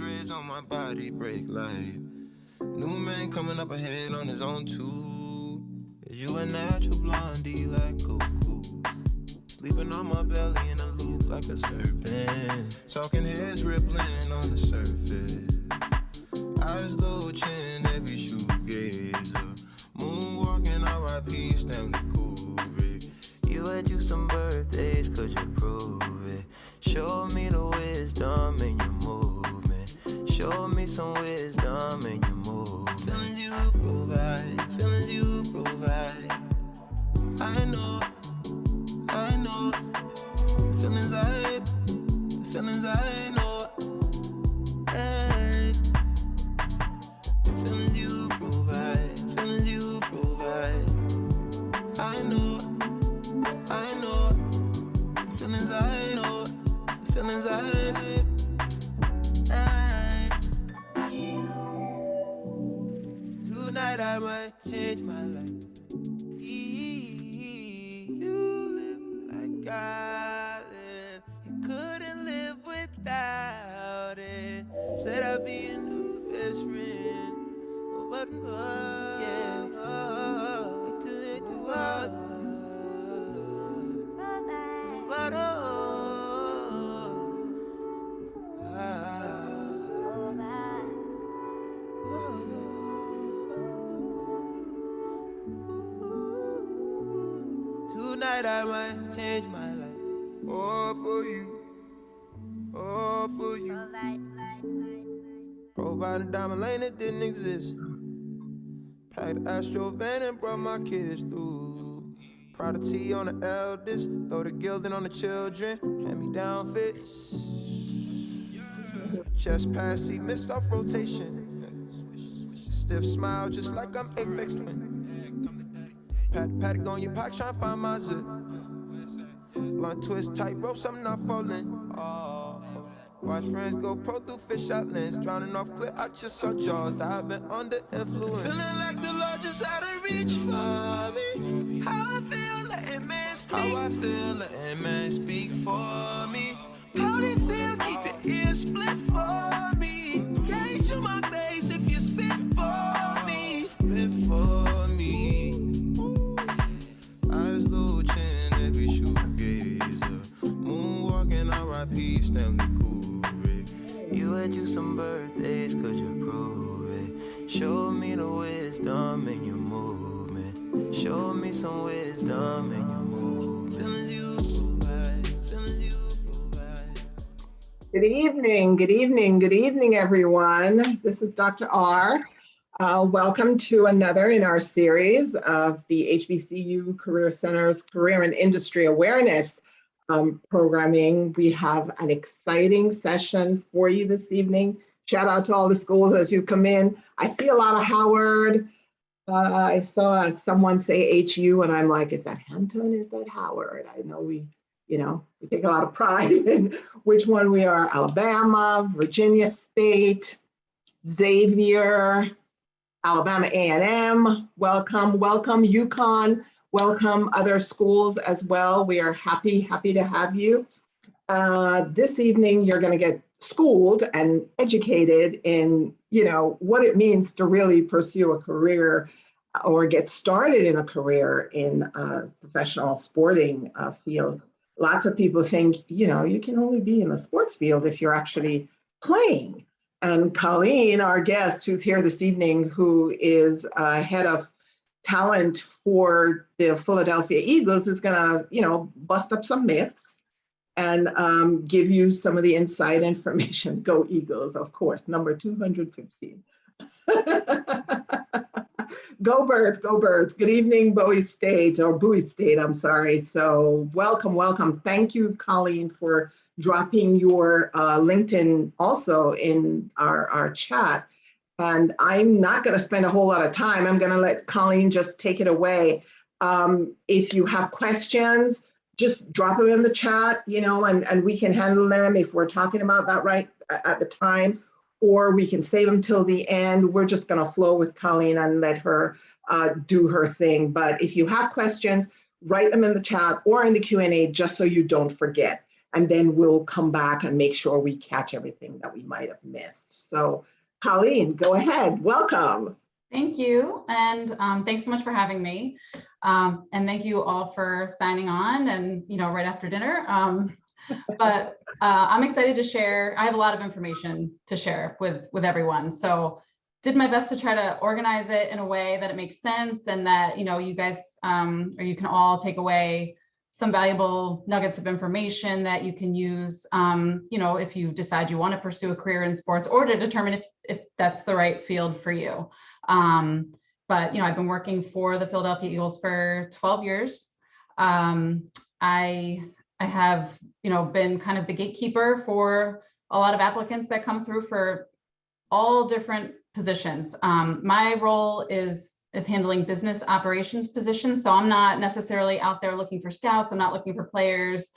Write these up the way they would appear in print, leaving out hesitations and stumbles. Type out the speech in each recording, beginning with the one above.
reds on my body break like new man coming up ahead on his own too. Is you a natural blondie like Coco? Sleeping on my belly in a loop like a serpent. Talking heads rippling on the surface. Eyes low chin, heavy shoegazer. Moonwalking R.I.P. Stanley Kubrick. You had you some birthdays, could you prove it? Show me the wisdom in your movement. Show me some wisdom in your movement. Feelings you provide, feelings you provide. I know. Feelings I know. Hey. Feelings you provide, feelings you provide. I know. Feelings I know, feelings I. Tonight I might change my life. You live like I live. You couldn't live without it. Said I'd be a new best friend. But yeah, wait till it too hard. But tonight I might change my life. All for you, all for you. Provide a diamond lane that didn't exist. Packed the Astro van and brought my kids through. Proud of T on the eldest, throw the gilding on the children. Hand me down fits. Chest pass, see missed off rotation. Stiff smile, just like I'm Apex Twin. Paddock on your pack, tryna find my zip. Blunt twist, tight ropes, I'm not falling. Oh. Watch friends go pro through fish out lens. Drowning off clear, I just saw jaws diving under influence. Feeling like the Lord just had to reach for me. How I feel, letting man speak. How I feel, letting man speak for me. How they feel, keep your ears split for me. Gaze to my face if you spit for me. Spit for me. Eyes low chin, every shoegazer. Moonwalking R.I.P. Stanley Kubrick. You had you some birthdays, could you prove it? Show me the wisdom in your movement. Show me some wisdom in your movement. Feelings you provide, feelings you provide. Good evening, everyone. This is Dr. R. Welcome to another in our series of the HBCU Career Center's Career and Industry Awareness programming. We have an exciting session for you this evening. Shout out to all the schools as you come in. I see a lot of Howard. I saw someone say HU, and I'm like, is that Hampton? Is that Howard? I know we take a lot of pride in which one we are. Alabama, Virginia State, Xavier, Alabama A&M, welcome, UConn, welcome other schools as well. We are happy to have you. This evening, you're going to get schooled and educated in, what it means to really pursue a career or get started in a career in a professional sporting field. Lots of people think, you can only be in the sports field if you're actually playing. And Colleen, our guest who's here this evening, who is head of talent for the Philadelphia Eagles, is going to, bust up some myths and give you some of the inside information. Go Eagles, of course, number 215. Go Birds, go Birds. Good evening, Bowie State, I'm sorry. So welcome. Thank you, Colleen, for dropping your LinkedIn also in our chat. And I'm not going to spend a whole lot of time. I'm going to let Colleen just take it away. If you have questions, just drop them in the chat, and we can handle them if we're talking about that right at the time, or we can save them till the end. We're just going to flow with Colleen and let her do her thing. But if you have questions, write them in the chat or in the Q&A just so you don't forget. and then we'll come back and make sure we catch everything that we might have missed. So Colleen, go ahead. Welcome. Thank you. And thanks so much for having me. And thank you all for signing on and, right after dinner. But I'm excited to share. I have a lot of information to share with everyone. So did my best to try to organize it in a way that it makes sense and that, you guys or you can all take away some valuable nuggets of information that you can use, if you decide you want to pursue a career in sports or to determine if that's the right field for you. But, I've been working for the Philadelphia Eagles for 12 years. I have, been kind of the gatekeeper for a lot of applicants that come through for all different positions. My role is handling business operations positions. So I'm not necessarily out there looking for scouts. I'm not looking for players.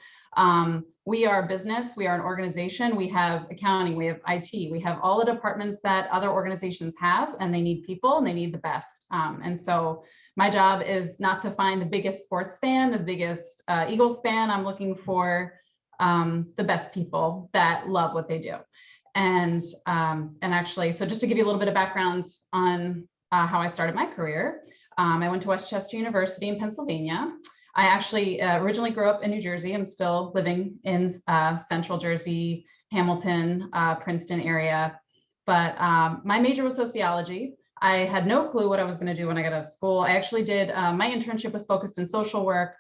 We are a business. We are an organization. We have accounting. We have IT. We have all the departments that other organizations have, and they need people and they need the best. And so my job is not to find the biggest sports fan, the biggest Eagles fan. I'm looking for the best people that love what they do. And actually, so just to give you a little bit of background on how I started my career, I went to Westchester University in Pennsylvania. I actually originally grew up in New Jersey. I'm still living in Central Jersey, Hamilton, Princeton area. But my major was sociology. I had no clue what I was going to do when I got out of school. I actually did, my internship was focused in social work.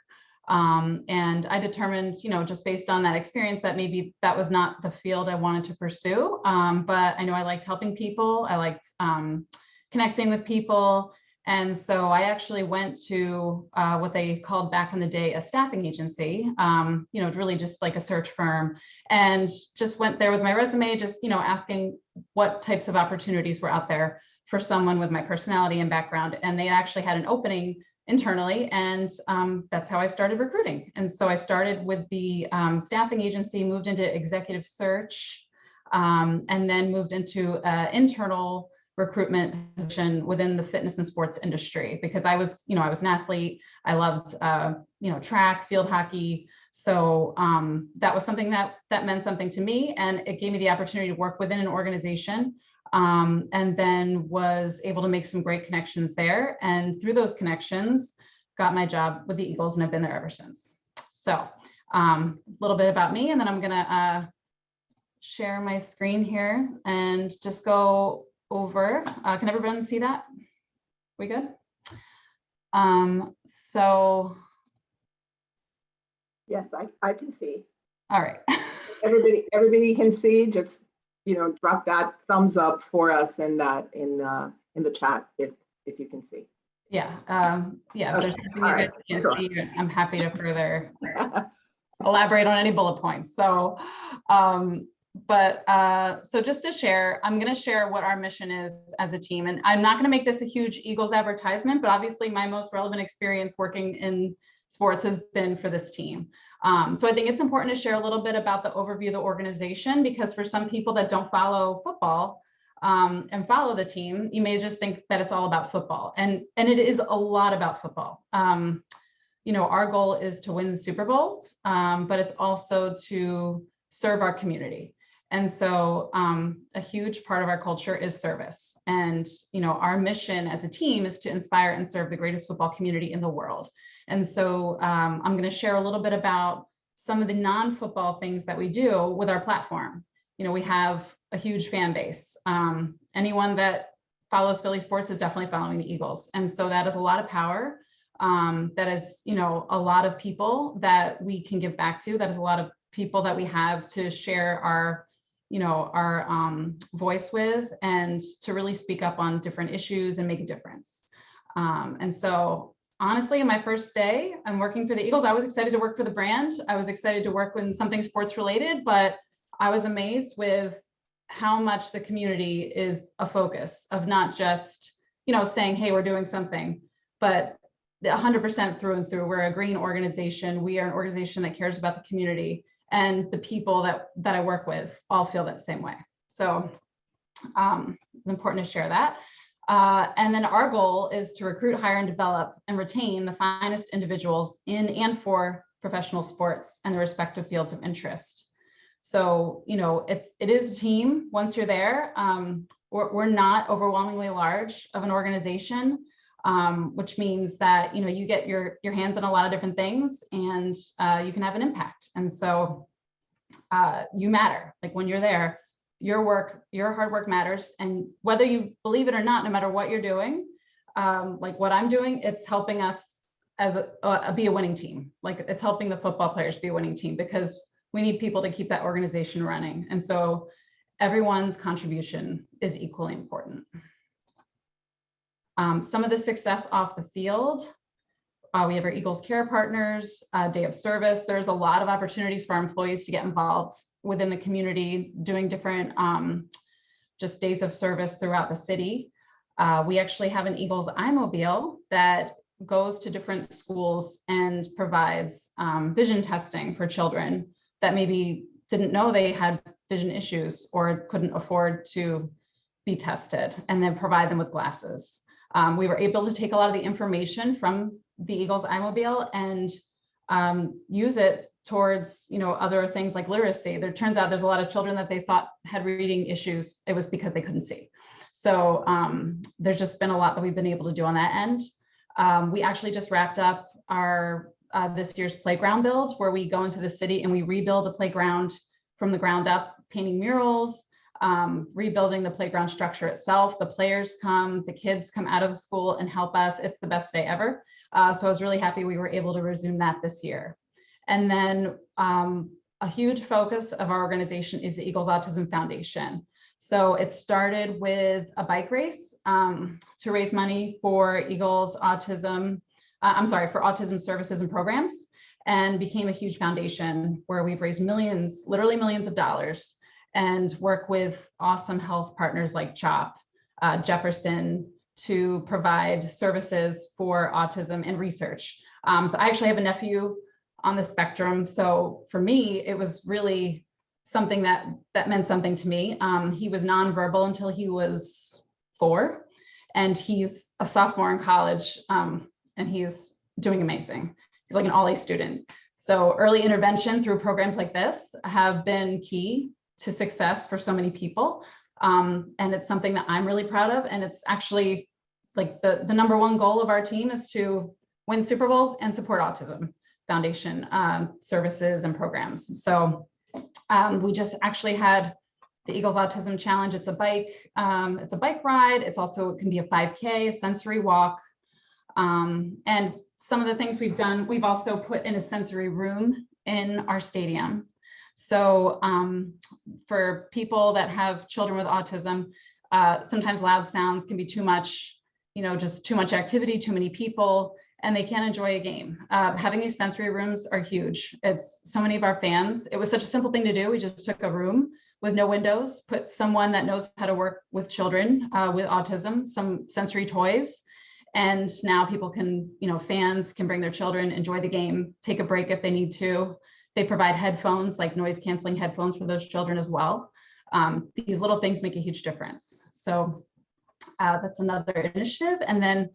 And I determined, just based on that experience that maybe that was not the field I wanted to pursue. But I know I liked helping people. I liked connecting with people. And so I actually went to what they called back in the day a staffing agency, really just like a search firm, and just went there with my resume, just, asking what types of opportunities were out there for someone with my personality and background. And they actually had an opening internally, and that's how I started recruiting. And so I started with the staffing agency, moved into executive search, and then moved into internal recruitment position within the fitness and sports industry, because I was an athlete. I loved, track, field hockey. So that was something that meant something to me, and it gave me the opportunity to work within an organization, and then was able to make some great connections there. And through those connections, got my job with the Eagles, and I've been there ever since. So a little bit about me, and then I'm gonna share my screen here and just go over. Can everyone see that? We good? So. Yes, I can see. All right. Everybody can see. Just, drop that thumbs up for us in the chat if you can see. Yeah. If there's something you guys can't see, I'm happy to further elaborate on any bullet points. So, so just to share, I'm going to share what our mission is as a team. And I'm not going to make this a huge Eagles advertisement, but obviously my most relevant experience working in sports has been for this team. So I think it's important to share a little bit about the overview of the organization, because for some people that don't follow football and follow the team, you may just think that it's all about football. And it is a lot about football. Our goal is to win Super Bowls, but it's also to serve our community. And so a huge part of our culture is service. And, our mission as a team is to inspire and serve the greatest football community in the world. And so I'm going to share a little bit about some of the non-football things that we do with our platform. We have a huge fan base. Anyone that follows Philly sports is definitely following the Eagles. And so that is a lot of power. That is, a lot of people that we can give back to. That is a lot of people that we have to share our voice with, and to really speak up on different issues and make a difference. And so honestly, in my first day, I'm working for the Eagles. I was excited to work for the brand. I was excited to work with something sports related, but I was amazed with how much the community is a focus of not just, saying, hey, we're doing something, but 100% through and through. We're a green organization. We are an organization that cares about the community, and the people that I work with all feel that same way. So it's important to share that. And then our goal is to recruit, hire, and develop and retain the finest individuals in and for professional sports and the respective fields of interest. So, it is a team once you're there. We're not overwhelmingly large of an organization, which means that, you get your hands on a lot of different things, and you can have an impact. And so you matter. Like when you're there, your hard work matters. And whether you believe it or not, no matter what you're doing, like what I'm doing, it's helping us as be a winning team. Like it's helping the football players be a winning team, because we need people to keep that organization running. And so everyone's contribution is equally important. Some of the success off the field, we have our Eagles Care Partners, Day of Service. There's a lot of opportunities for our employees to get involved within the community, doing different just days of service throughout the city. We actually have an Eagles iMobile that goes to different schools and provides vision testing for children that maybe didn't know they had vision issues or couldn't afford to be tested, and then provide them with glasses. We were able to take a lot of the information from the Eagles iMobile and use it towards, other things like literacy. There turns out there's a lot of children that they thought had reading issues. It was because they couldn't see. So there's just been a lot that we've been able to do on that end. We actually just wrapped up our this year's playground build, where we go into the city and we rebuild a playground from the ground up, painting murals, rebuilding the playground structure itself. The players come, the kids come out of the school and help us. It's the best day ever. So I was really happy we were able to resume that this year. And then a huge focus of our organization is the Eagles Autism Foundation. So it started with a bike race to raise money for Eagles Autism, for autism services and programs, and became a huge foundation where we've raised millions, literally millions of dollars, and work with awesome health partners like CHOP, Jefferson, to provide services for autism and research. So I actually have a nephew on the spectrum. So for me, it was really something that meant something to me. He was nonverbal until he was 4, and he's a sophomore in college, and he's doing amazing. He's like an all-A student. So early intervention through programs like this have been key to success for so many people. And it's something that I'm really proud of. And it's actually like the number one goal of our team is to win Super Bowls and support Autism Foundation services and programs. So we just actually had the Eagles Autism Challenge. It's a bike ride. It can be a 5K, a sensory walk. And some of the things we've done, we've also put in a sensory room in our stadium. So for people that have children with autism, sometimes loud sounds can be too much, just too much activity, too many people, and they can't enjoy a game. Having these sensory rooms are huge. It's so many of our fans. It was such a simple thing to do. We just took a room with no windows, put someone that knows how to work with children with autism, some sensory toys. And now people can, fans can bring their children, enjoy the game, take a break if they need to. They provide headphones, like noise canceling headphones for those children as well. These little things make a huge difference. So that's another initiative. And then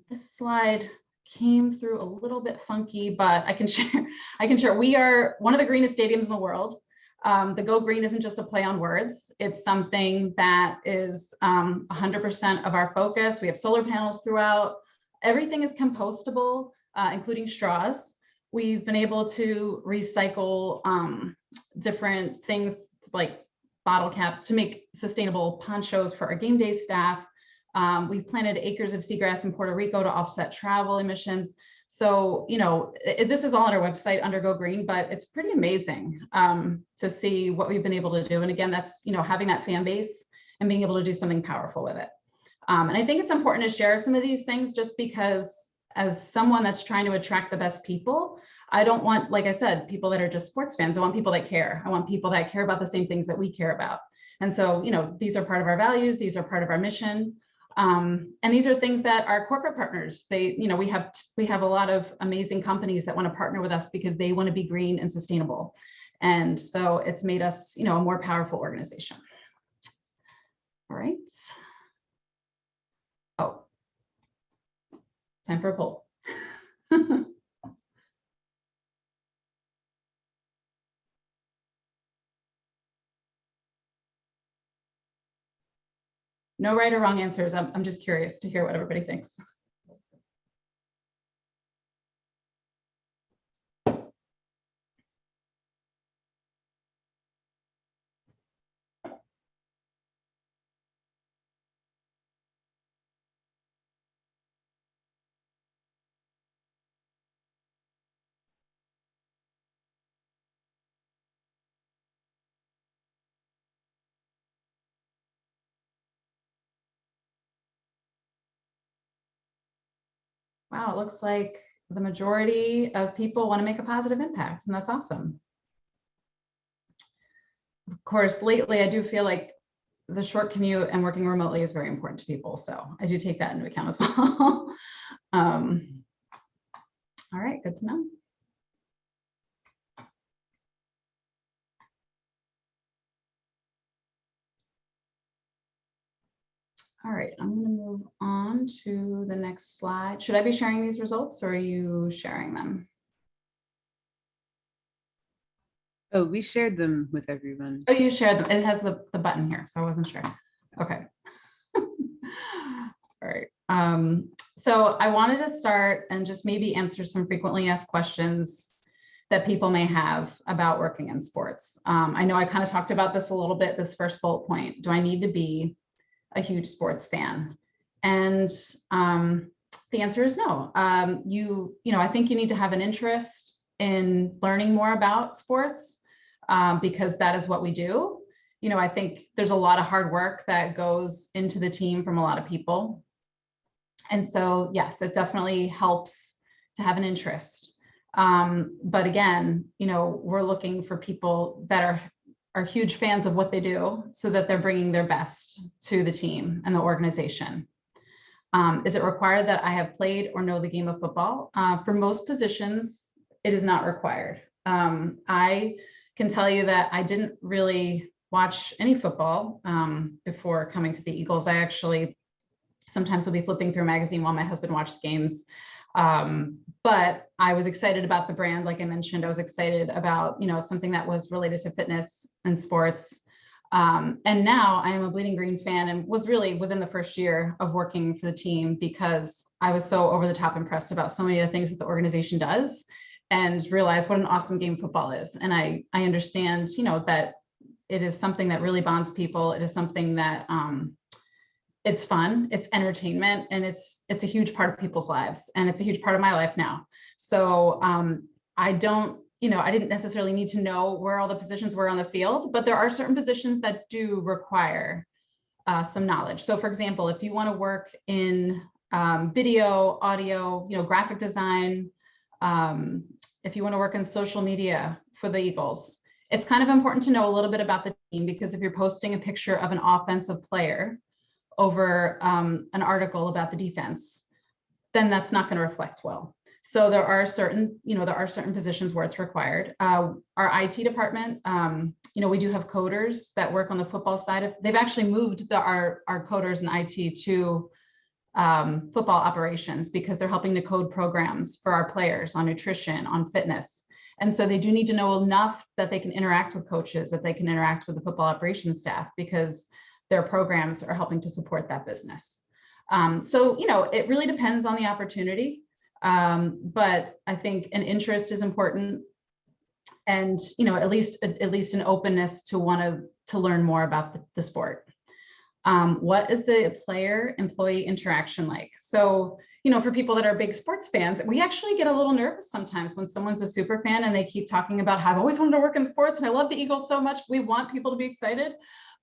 this slide came through a little bit funky, but I can share. We are one of the greenest stadiums in the world. The Go Green isn't just a play on words. It's something that is 100% of our focus. We have solar panels throughout. Everything is compostable, including straws. We've been able to recycle different things like bottle caps to make sustainable ponchos for our game day staff. We've planted acres of seagrass in Puerto Rico to offset travel emissions. So, this is all on our website under Go Green, but it's pretty amazing to see what we've been able to do. And again, that's, having that fan base and being able to do something powerful with it. And I think it's important to share some of these things just because as someone that's trying to attract the best people, I don't want, like I said, people that are just sports fans. I want people that care. I want people that care about the same things that we care about. And so, these are part of our values. These are part of our mission. And these are things that our corporate partners, we have a lot of amazing companies that want to partner with us because they want to be green and sustainable. And so it's made us, a more powerful organization. All right. Oh, time for a poll. No right or wrong answers. I'm just curious to hear what everybody thinks. Wow, it looks like the majority of people want to make a positive impact, and that's awesome. Of course, lately, I do feel like the short commute and working remotely is very important to people. So I do take that into account as well. All right, good to know. All right, I'm going to move on to the next slide. Should I be sharing these results or are you sharing them? Oh, we shared them with everyone. Oh, you shared them. It has the button here, so I wasn't sure. Okay. All right. So I wanted to start and just maybe answer some frequently asked questions that people may have about working in sports. I know I kind of talked about this a little bit, this first bullet point. Do I need to be a huge sports fan? And the answer is no. I think you need to have an interest in learning more about sports because that is what we do. I think there's a lot of hard work that goes into the team from a lot of people. And so, yes, it definitely helps to have an interest. But again, we're looking for people that are huge fans of what they do so that they're bringing their best to the team and the organization. Is it required that I have played or know the game of football? For most positions, it is not required. I can tell you that I didn't really watch any football before coming to the Eagles. I actually sometimes will be flipping through a magazine while my husband watched games. But I was excited about the brand. Like I mentioned, I was excited about, something that was related to fitness and sports. And now I am a Bleeding Green fan and was really within the first year of working for the team because I was so over the top impressed about so many of the things that the organization does and realized what an awesome game football is. And I understand, that it is something that really bonds people. It is something that it's fun, it's entertainment, and it's a huge part of people's lives. And it's a huge part of my life now. So I didn't necessarily need to know where all the positions were on the field, but there are certain positions that do require some knowledge. So for example, if you want to work in video, audio, graphic design, if you want to work in social media for the Eagles, it's kind of important to know a little bit about the team, because if you're posting a picture of an offensive player over an article about the defense, then that's not going to reflect well. So there are certain positions where it's required. Our IT department, we do have coders that work on the football side. They've actually moved our coders and IT to football operations because they're helping to code programs for our players on nutrition, on fitness. And so they do need to know enough that they can interact with coaches, that they can interact with the football operations staff, because their programs are helping to support that business. So, it really depends on the opportunity. But I think an interest is important, and at least an openness to want to learn more about the sport. What is the player-employee interaction like? So, for people that are big sports fans, we actually get a little nervous sometimes when someone's a super fan and they keep talking about how I've always wanted to work in sports and I love the Eagles so much. We want people to be excited,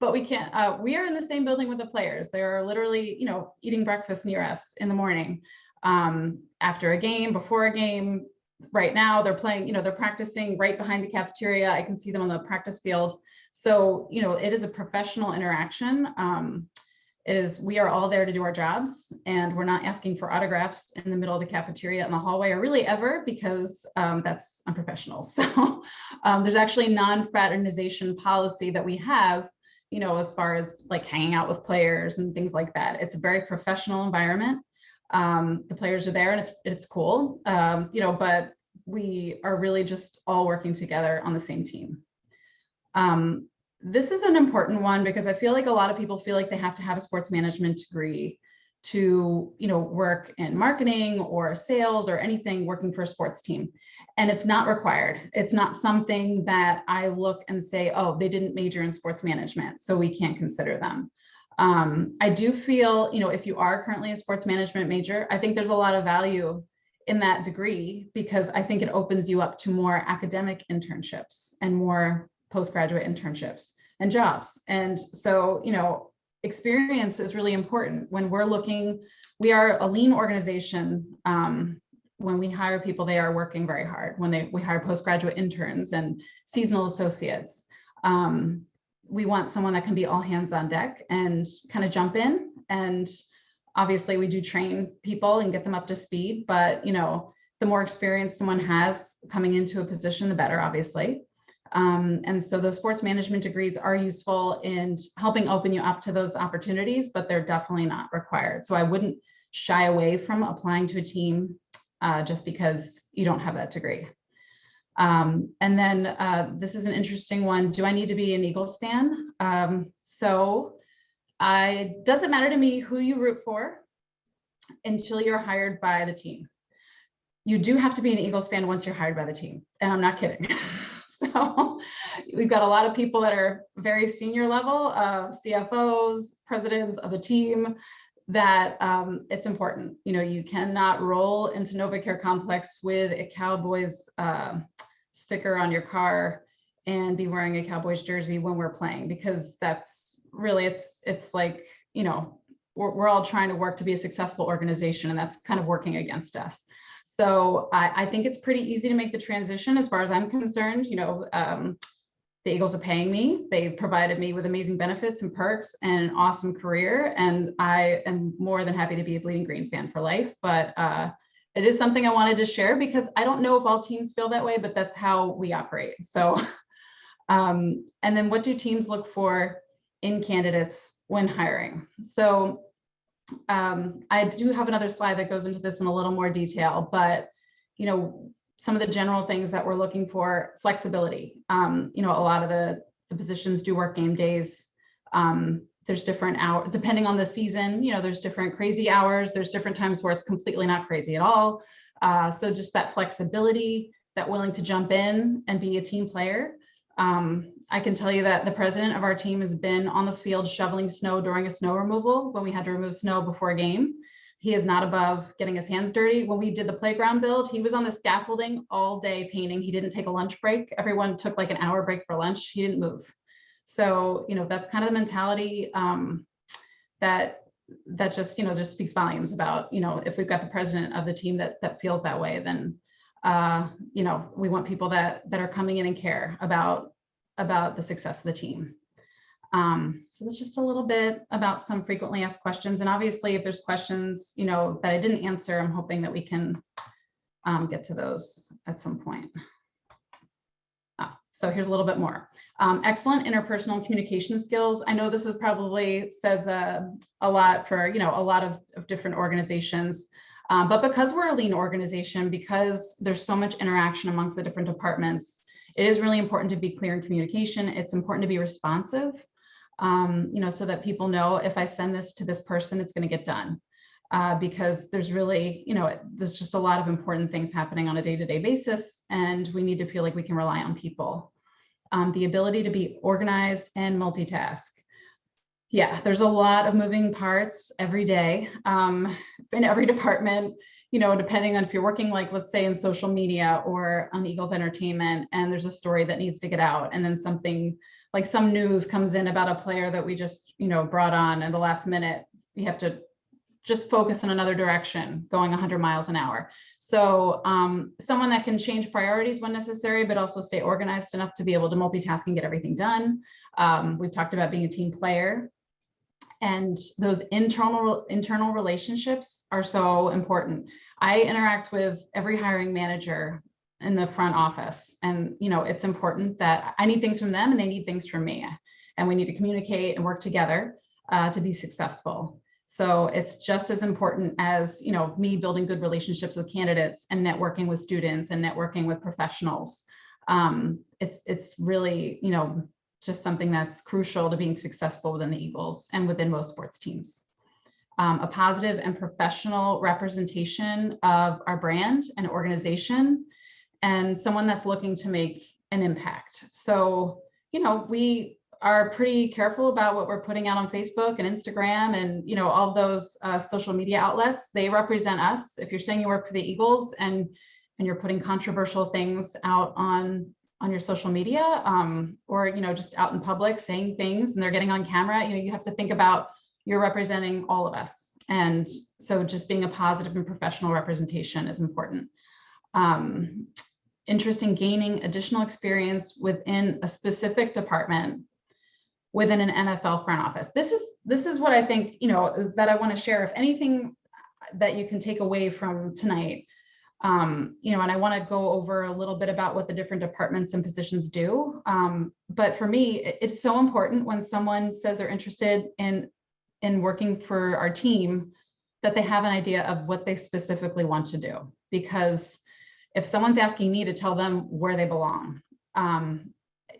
but we can't. We are in the same building with the players. They are literally, eating breakfast near us in the morning, after a game, before a game. Right now they're playing, they're practicing right behind the cafeteria. I can see them on the practice field. So, it is a professional interaction. We are all there to do our jobs, and we're not asking for autographs in the middle of the cafeteria in the hallway, or really ever, because that's unprofessional. So there's actually non-fraternization policy that we have, as far as like hanging out with players and things like that. It's a very professional environment. The players are there and it's cool, but we are really just all working together on the same team. this is an important one because I feel like a lot of people feel like they have to have a sports management degree to, work in marketing or sales or anything working for a sports team. And it's not required. It's not something that I look and say, oh, they didn't major in sports management, so we can't consider them. I do feel, if you are currently a sports management major, I think there's a lot of value in that degree because I think it opens you up to more academic internships and more postgraduate internships and jobs. And so, experience is really important when we're looking. We are a lean organization. When we hire people, they are working very hard. When we hire postgraduate interns and seasonal associates, we want someone that can be all hands on deck and kind of jump in. And obviously we do train people and get them up to speed, but the more experience someone has coming into a position, the better, obviously. And so those sports management degrees are useful in helping open you up to those opportunities, but they're definitely not required. So I wouldn't shy away from applying to a team just because you don't have that degree. And then this is an interesting one. Do I need to be an Eagles fan? So it doesn't matter to me who you root for until you're hired by the team. You do have to be an Eagles fan once you're hired by the team. And I'm not kidding. So we've got a lot of people that are very senior level, CFOs, presidents of the team, that it's important. You cannot roll into NovaCare Complex with a Cowboys sticker on your car and be wearing a Cowboys jersey when we're playing, because that's really, it's like, we're all trying to work to be a successful organization, and that's kind of working against us. So I think it's pretty easy to make the transition as far as I'm concerned. The Eagles are paying me. They provided me with amazing benefits and perks and an awesome career. And I am more than happy to be a Bleeding Green fan for life. But it is something I wanted to share because I don't know if all teams feel that way, but that's how we operate. So, and then what do teams look for in candidates when hiring? So I do have another slide that goes into this in a little more detail, but, some of the general things that we're looking for: flexibility. A lot of the positions do work game days. There's different hours, depending on the season, there's different crazy hours. There's different times where it's completely not crazy at all. So just that flexibility, that willing to jump in and be a team player. I can tell you that the president of our team has been on the field shoveling snow during a snow removal when we had to remove snow before a game. He is not above getting his hands dirty. When we did the playground build, he was on the scaffolding all day painting. He didn't take a lunch break. Everyone took like an hour break for lunch. He didn't move. So, that's kind of the mentality that just, just speaks volumes about, if we've got the president of the team that feels that way, then, we want people that are coming in and care about the success of the team. So that's just a little bit about some frequently asked questions. And obviously, if there's questions, that I didn't answer, I'm hoping that we can get to those at some point. So here's a little bit more. Excellent interpersonal communication skills. I know this is probably says a lot for, a lot of different organizations. But because we're a lean organization, because there's so much interaction amongst the different departments, it is really important to be clear in communication. It's important to be responsive, so that people know if I send this to this person, it's going to get done. Because there's really, there's just a lot of important things happening on a day-to-day basis, and we need to feel like we can rely on people. The ability to be organized and multitask. Yeah, there's a lot of moving parts every day in every department, depending on if you're working, like, let's say in social media or on Eagles Entertainment, and there's a story that needs to get out, and then something like some news comes in about a player that we just, brought on in the last minute. You have to just focus in another direction, going 100 miles an hour. So someone that can change priorities when necessary, but also stay organized enough to be able to multitask and get everything done. We've talked about being a team player. And those internal relationships are so important. I interact with every hiring manager in the front office, and it's important that I need things from them and they need things from me, and we need to communicate and work together to be successful. So it's just as important as me building good relationships with candidates and networking with students and networking with professionals. It's really just something that's crucial to being successful within the Eagles and within most sports teams. A positive and professional representation of our brand and organization, and someone that's looking to make an impact. So, you know, we are pretty careful about what we're putting out on Facebook and Instagram and, you know, all those social media outlets. They represent us. If you're saying you work for the Eagles and you're putting controversial things out on your social media, or, you know, just out in public saying things and they're getting on camera, you know, you have to think about you're representing all of us. And so just being a positive and professional representation is important. Interest in gaining additional experience within a specific department within an NFL front office. This is what I think, you know, that I want to share. If anything that you can take away from tonight, you know, and I want to go over a little bit about what the different departments and positions do. But for me, it's so important when someone says they're interested in working for our team, that they have an idea of what they specifically want to do. Because if someone's asking me to tell them where they belong,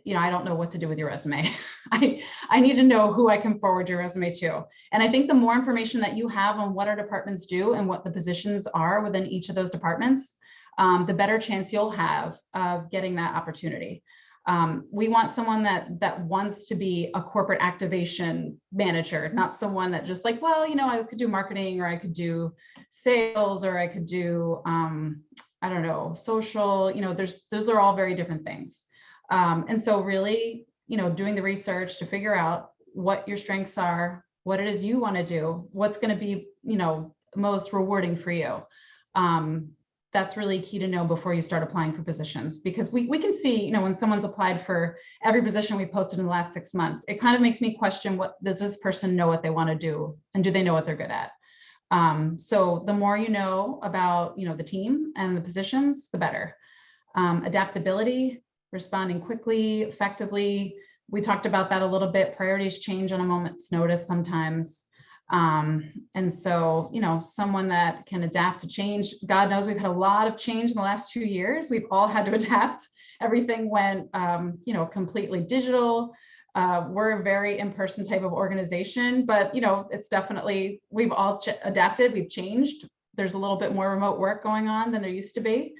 you know, I don't know what to do with your resume. I need to know who I can forward your resume to. And I think the more information that you have on what our departments do and what the positions are within each of those departments, the better chance you'll have of getting that opportunity. We want someone that wants to be a corporate activation manager, not someone that just like, well, you know, I could do marketing, or I could do sales, or I could do, I don't know, social, you know, those are all very different things. And so really, you know, doing the research to figure out what your strengths are, what it is you want to do, what's going to be, you know, most rewarding for you. That's really key to know before you start applying for positions, because we can see, you know, when someone's applied for every position we posted in the last 6 months, it kind of makes me question, what does this person know what they want to do, and do they know what they're good at? So the more you know about, you know, the team and the positions, the better. Adaptability, responding quickly, effectively. We talked about that a little bit. Priorities change on a moment's notice sometimes. And so, you know, someone that can adapt to change. God knows we've had a lot of change in the last 2 years. We've all had to adapt. Everything went, you know, completely digital. We're a very in-person type of organization, but, you know, it's definitely, we've all adapted, we've changed. There's a little bit more remote work going on than there used to be.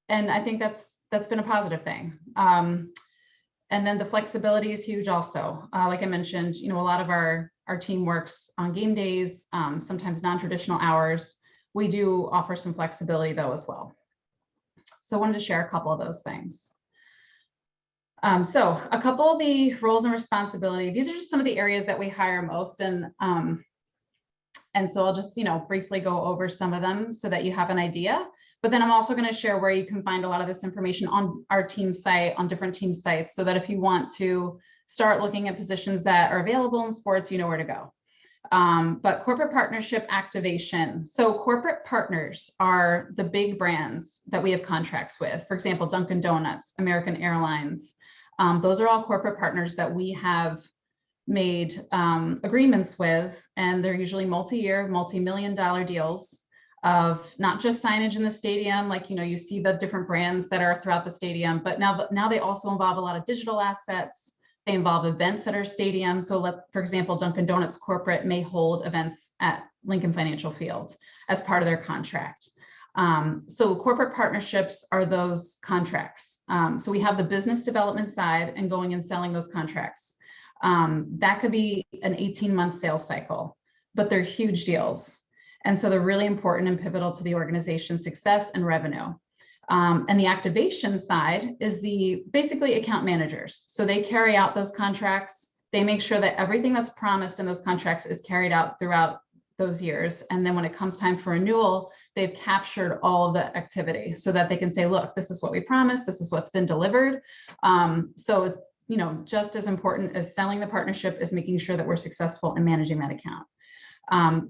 And I think that's been a positive thing. And then the flexibility is huge also. Like I mentioned, you know, a lot of our team works on game days, sometimes non-traditional hours. We do offer some flexibility though as well. So I wanted to share a couple of those things. So a couple of the roles and responsibility, these are just some of the areas that we hire most. And so I'll just, you know, briefly go over some of them so that you have an idea. But then I'm also going to share where you can find a lot of this information on our team site, on different team sites, so that if you want to start looking at positions that are available in sports, you know where to go. But corporate partnership activation. So corporate partners are the big brands that we have contracts with. For example, Dunkin' Donuts, American Airlines. Those are all corporate partners that we have made agreements with, and they're usually multi-year, multi-million-dollar deals of not just signage in the stadium, like, you know, you see the different brands that are throughout the stadium, but now they also involve a lot of digital assets. They involve events at our stadium. So for example, Dunkin' Donuts corporate may hold events at Lincoln Financial Field as part of their contract. So corporate partnerships are those contracts. So we have the business development side and going and selling those contracts. That could be an 18-month sales cycle, but they're huge deals. And so they're really important and pivotal to the organization's success and revenue. And the activation side is basically account managers. So they carry out those contracts. They make sure that everything that's promised in those contracts is carried out throughout those years. And then when it comes time for renewal, they've captured all of the activity so that they can say, look, this is what we promised. This is what's been delivered. So, you know, just as important as selling the partnership is making sure that we're successful in managing that account.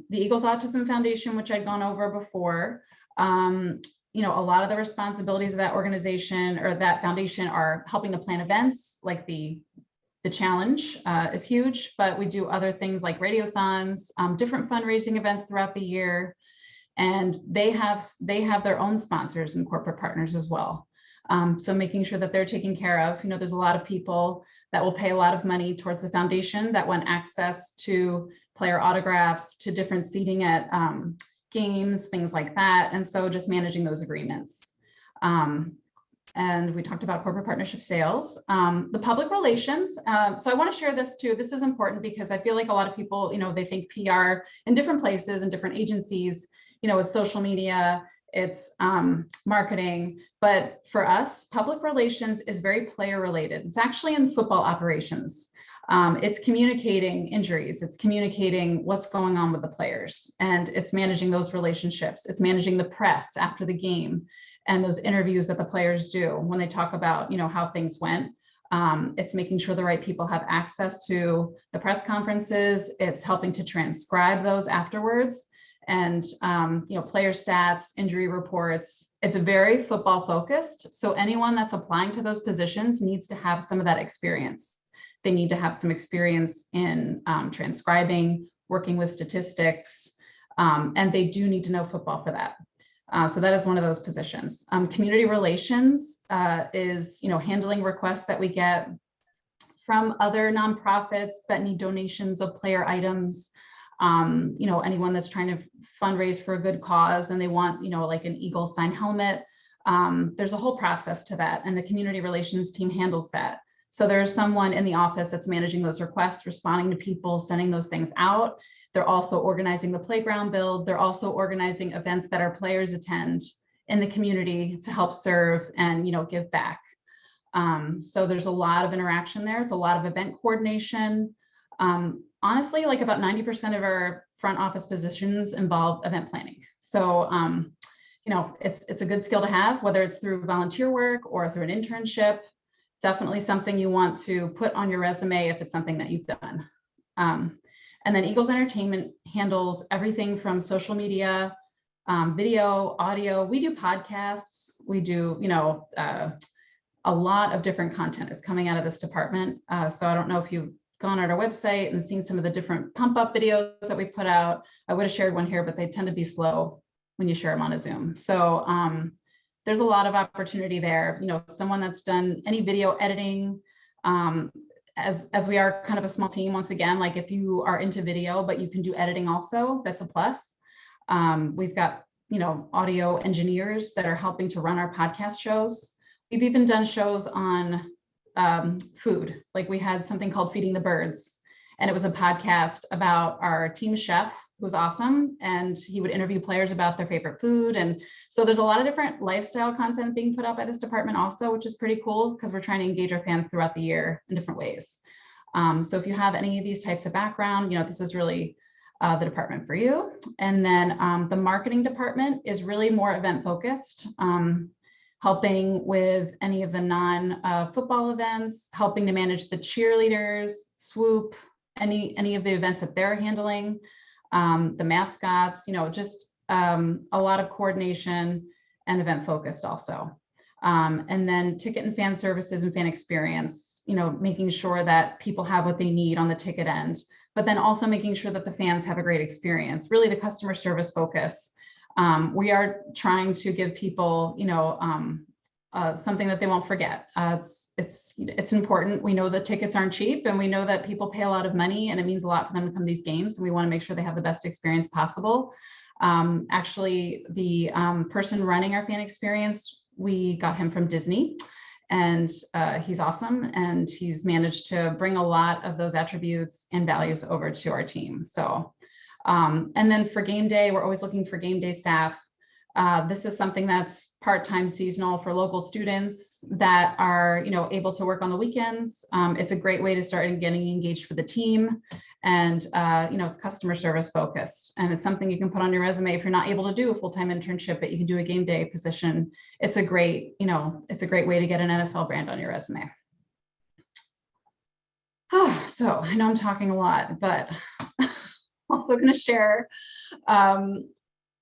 The Eagles Autism Foundation, which I'd gone over before, you know, a lot of the responsibilities of that organization or that foundation are helping to plan events, like the challenge is huge, but we do other things like radiothons, different fundraising events throughout the year. And they have their own sponsors and corporate partners as well. So making sure that they're taken care of. There's a lot of people that will pay a lot of money towards the foundation that want access to player autographs, to different seating at games, things like that. And so just managing those agreements. And we talked about corporate partnership sales, the public relations. So I want to share this too. This is important because I feel like a lot of people, they think PR in different places and different agencies, it's social media, it's marketing. But for us, public relations is very player related. It's actually in football operations. It's communicating injuries. It's communicating what's going on with the players, and it's managing those relationships. It's managing the press after the game and those interviews that the players do when they talk about, how things went. It's making sure the right people have access to the press conferences. It's helping to transcribe those afterwards, and player stats, injury reports. It's very football focused. So anyone that's applying to those positions needs to have some of that experience. They need to have some experience in transcribing, working with statistics, and they do need to know football for that. So that is one of those positions. Community relations is, handling requests that we get from other nonprofits that need donations of player items. Anyone that's trying to fundraise for a good cause and they want, like an Eagles signed helmet. There's a whole process to that, and the community relations team handles that. So there's someone in the office that's managing those requests, responding to people, sending those things out. They're also organizing the playground build. They're also organizing events that our players attend in the community to help serve and, give back. So there's a lot of interaction there. It's a lot of event coordination. Honestly, like about 90% of our front office positions involve event planning. So, it's a good skill to have, whether it's through volunteer work or through an internship. Definitely something you want to put on your resume if it's something that you've done. And then Eagles Entertainment handles everything from social media, video, audio. We do podcasts. We do, a lot of different content is coming out of this department. So I don't know if you've gone on our website and seen some of the different pump up videos that we put out. I would have shared one here, but they tend to be slow when you share them on a Zoom. So there's a lot of opportunity there. Someone that's done any video editing, as we are kind of a small team, once again, like if you are into video, but you can do editing also, that's a plus. We've got, audio engineers that are helping to run our podcast shows. We've even done shows on food. Like we had something called Feeding the Birds, and it was a podcast about our team chef, who was awesome. And he would interview players about their favorite food. And so there's a lot of different lifestyle content being put out by this department also, which is pretty cool because we're trying to engage our fans throughout the year in different ways. So if you have any of these types of background, this is really the department for you. And then the marketing department is really more event focused, helping with any of the non-football events, helping to manage the cheerleaders, swoop, any of the events that they're handling. The mascots, just a lot of coordination and event focused also. And then ticket and fan services and fan experience, making sure that people have what they need on the ticket end, but then also making sure that the fans have a great experience, really the customer service focus. We are trying to give people, something that they won't forget. It's important. We know that tickets aren't cheap, and we know that people pay a lot of money, and it means a lot for them to come to these games. And we want to make sure they have the best experience possible. Actually, the person running our fan experience, we got him from Disney, and he's awesome. And he's managed to bring a lot of those attributes and values over to our team. So, and then for game day, we're always looking for game day staff. This is something that's part-time seasonal for local students that are, able to work on the weekends. It's a great way to start getting engaged with the team, and it's customer service focused, and it's something you can put on your resume if you're not able to do a full-time internship, but you can do a game day position. It's a great, it's a great way to get an NFL brand on your resume. So I know I'm talking a lot, but I'm also going to share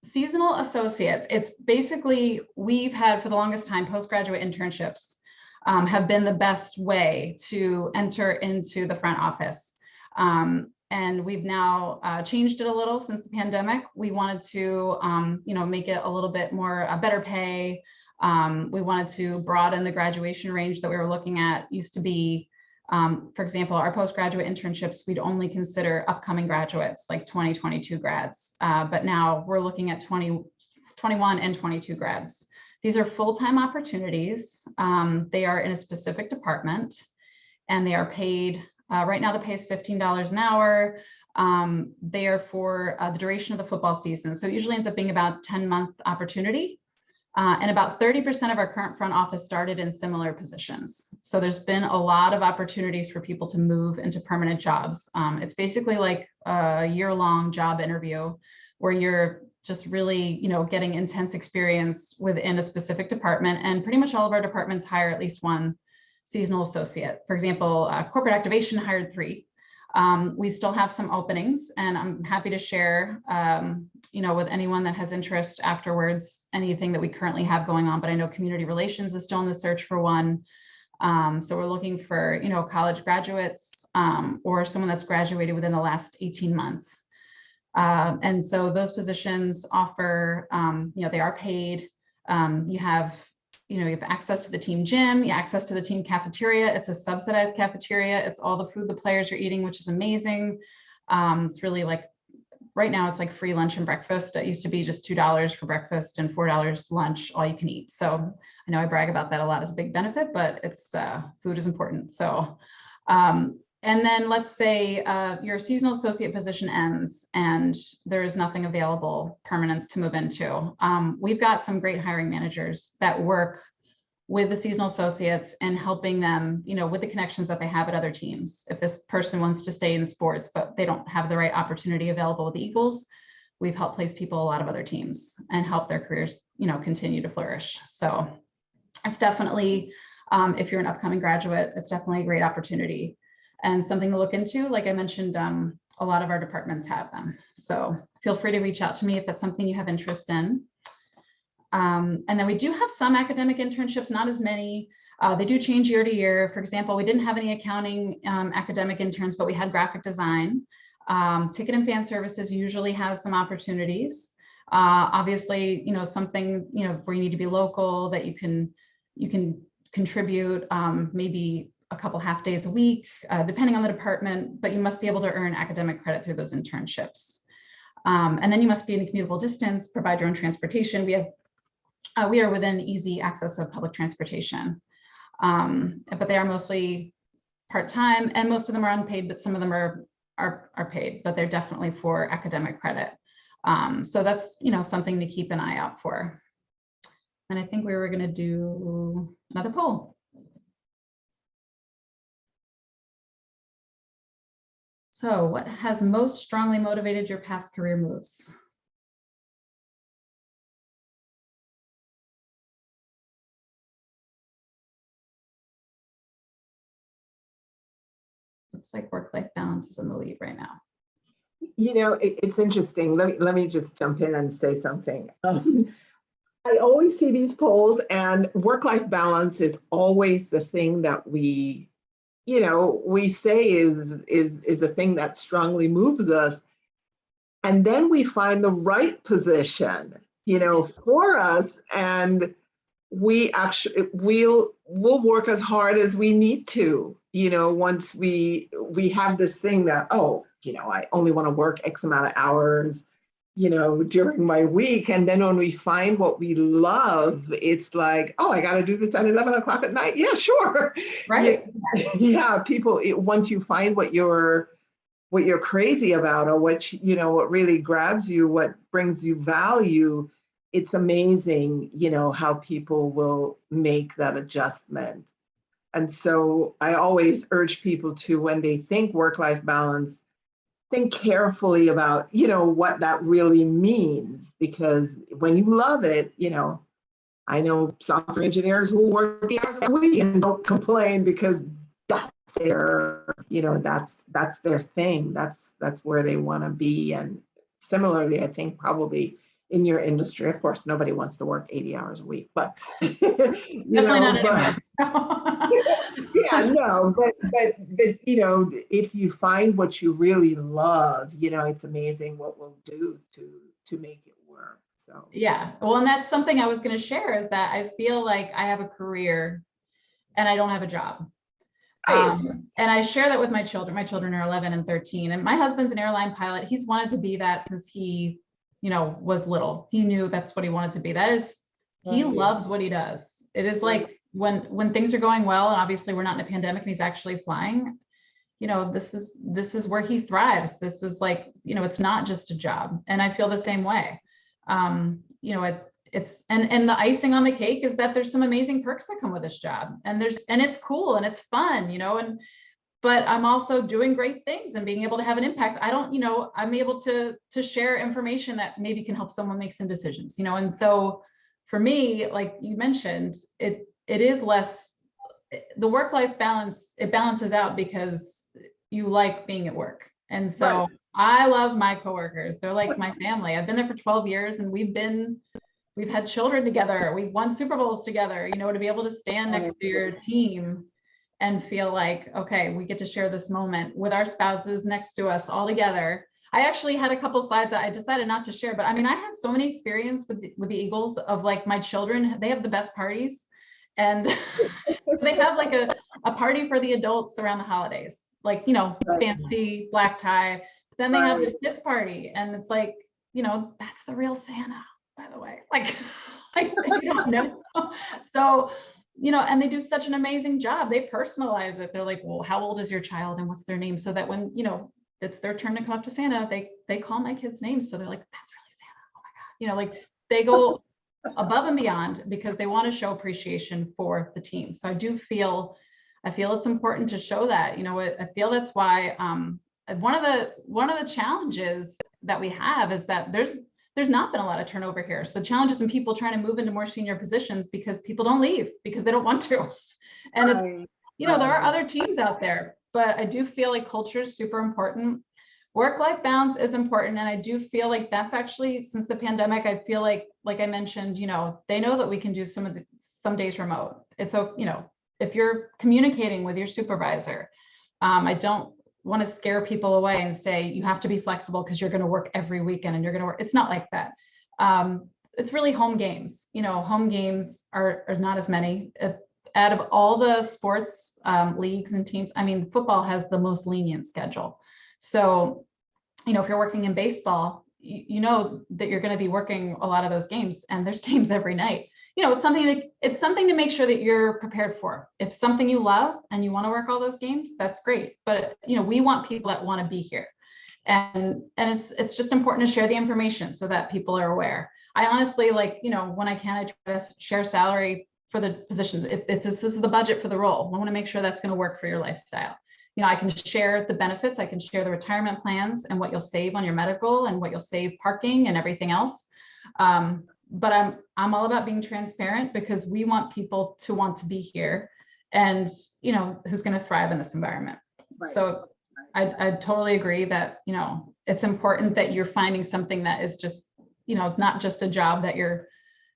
seasonal associates. It's basically, we've had for the longest time, postgraduate internships have been the best way to enter into the front office. And we've now changed it a little since the pandemic. We wanted to, make it a little bit more better pay, We wanted to broaden the graduation range that we were looking at. Used to be, for example, our postgraduate internships, we'd only consider upcoming graduates, like 2022 grads. But now we're looking at 21 and 22 grads. These are full-time opportunities. They are in a specific department and they are paid, right now the pay is $15 an hour. They are for the duration of the football season. So it usually ends up being about 10-month opportunity. And about 30% of our current front office started in similar positions. So there's been a lot of opportunities for people to move into permanent jobs. It's basically like a year-long job interview where you're just really, getting intense experience within a specific department. And pretty much all of our departments hire at least one seasonal associate. For example, corporate activation hired 3. We still have some openings, and I'm happy to share, with anyone that has interest afterwards, anything that we currently have going on. But I know community relations is still in the search for one. So we're looking for, college graduates or someone that's graduated within the last 18 months. And so those positions offer, they are paid. You have access to the team gym, you have access to the team cafeteria. It's a subsidized cafeteria. It's all the food the players are eating, which is amazing. It's really like, right now it's like free lunch and breakfast. It used to be just $2 for breakfast and $4 lunch, all you can eat. So I know I brag about that a lot as a big benefit, but it's food is important. So, and then let's say your seasonal associate position ends and there is nothing available permanent to move into. We've got some great hiring managers that work with the seasonal associates and helping them, with the connections that they have at other teams. If this person wants to stay in sports, but they don't have the right opportunity available with the Eagles, we've helped place people a lot of other teams and help their careers, continue to flourish. So it's definitely, if you're an upcoming graduate, it's definitely a great opportunity. And something to look into. Like I mentioned, a lot of our departments have them. So feel free to reach out to me if that's something you have interest in. And then we do have some academic internships, not as many. They do change year to year. For example, we didn't have any accounting academic interns, but we had graphic design. Ticket and fan services usually has some opportunities. Obviously, something, where you need to be local, that you can contribute, maybe a couple half days a week, depending on the department, but you must be able to earn academic credit through those internships. And then you must be in a commutable distance, provide your own transportation. We are within easy access of public transportation, but they are mostly part-time and most of them are unpaid, but some of them are paid, but they're definitely for academic credit. So that's, something to keep an eye out for. And I think we were going to do another poll. So what has most strongly motivated your past career moves? Looks like work-life balance is in the lead right now. It's interesting. Let me just jump in and say something. I always see these polls, and work-life balance is always the thing that we say is a thing that strongly moves us. And then we find the right position, for us, and we'll work as hard as we need to, once we have this thing that, I only want to work X amount of hours, during my week. And then when we find what we love, it's like, oh, I got to do this at 11 o'clock at night. Yeah, sure. Right. Yeah. People, once you find what you're crazy about, or what really grabs you, what brings you value, it's amazing, how people will make that adjustment. And so I always urge people to, when they think work-life balance, think carefully about, what that really means, because when you love it, I know software engineers who work 8 hours a week and don't complain because that's their, that's their thing. That's where they want to be. And similarly, I think probably in your industry, of course, nobody wants to work 80 hours a week, but definitely not anymore. Yeah, no, but if you find what you really love, it's amazing what we'll do to make it work. So Yeah, well, and that's something I was going to share is that I feel like I have a career and I don't have a job. And I share that with my children. My children are 11 and 13, and my husband's an airline pilot. He's wanted to be that since he, was little. He knew that's what he wanted to be. He loves what he does. It is like when things are going well, and obviously we're not in a pandemic and he's actually flying, this is where he thrives. This is like, it's not just a job. And I feel the same way. It's and the icing on the cake is that there's some amazing perks that come with this job, and it's cool and it's fun, but I'm also doing great things and being able to have an impact. I'm able to share information that maybe can help someone make some decisions, and so for me, like you mentioned, it is less, the work-life balance, it balances out because you like being at work. And so I love my coworkers. They're like my family. I've been there for 12 years and we've had children together. We've won Super Bowls together, to be able to stand next to your team and feel like, okay, we get to share this moment with our spouses next to us all together. I actually had a couple slides that I decided not to share, but I mean, I have so many experience with the Eagles of like my children, they have the best parties. And they have like a party for the adults around the holidays, like, fancy black tie. But then they have the kids party, and it's like, that's the real Santa, by the way. Like you don't know. So, and they do such an amazing job. They personalize it. They're like, well, how old is your child and what's their name? So that when, it's their turn to come up to Santa, they call my kids names. So they're like, that's really Santa. Oh my God. Like they go above and beyond because they want to show appreciation for the team. So I feel it's important to show that, I feel that's why one of the challenges that we have is that there's not been a lot of turnover here. So challenges in people trying to move into more senior positions because people don't leave because they don't want to. And there are other teams out there, but I do feel like culture is super important. Work-life balance is important. And I do feel like that's actually, since the pandemic, I feel like I mentioned, they know that we can do some days remote. It's, if you're communicating with your supervisor, I don't want to scare people away and say, you have to be flexible because you're going to work every weekend and you're going to work. It's not like that. It's really home games. Home games are not as many. Out of all the sports leagues and teams, I mean, football has the most lenient schedule. So, if you're working in baseball, you know that you're going to be working a lot of those games, and there's games every night. It's something to make sure that you're prepared for. If something you love and you want to work all those games, that's great. But we want people that want to be here, and it's just important to share the information so that people are aware. I honestly when I can, I try to share salary for the position. If this is the budget for the role, I want to make sure that's going to work for your lifestyle. I can share the benefits, I can share the retirement plans and what you'll save on your medical and what you'll save parking and everything else. But I'm all about being transparent because we want people to want to be here and, who's going to thrive in this environment. So I totally agree that, it's important that you're finding something that is just, not just a job that you're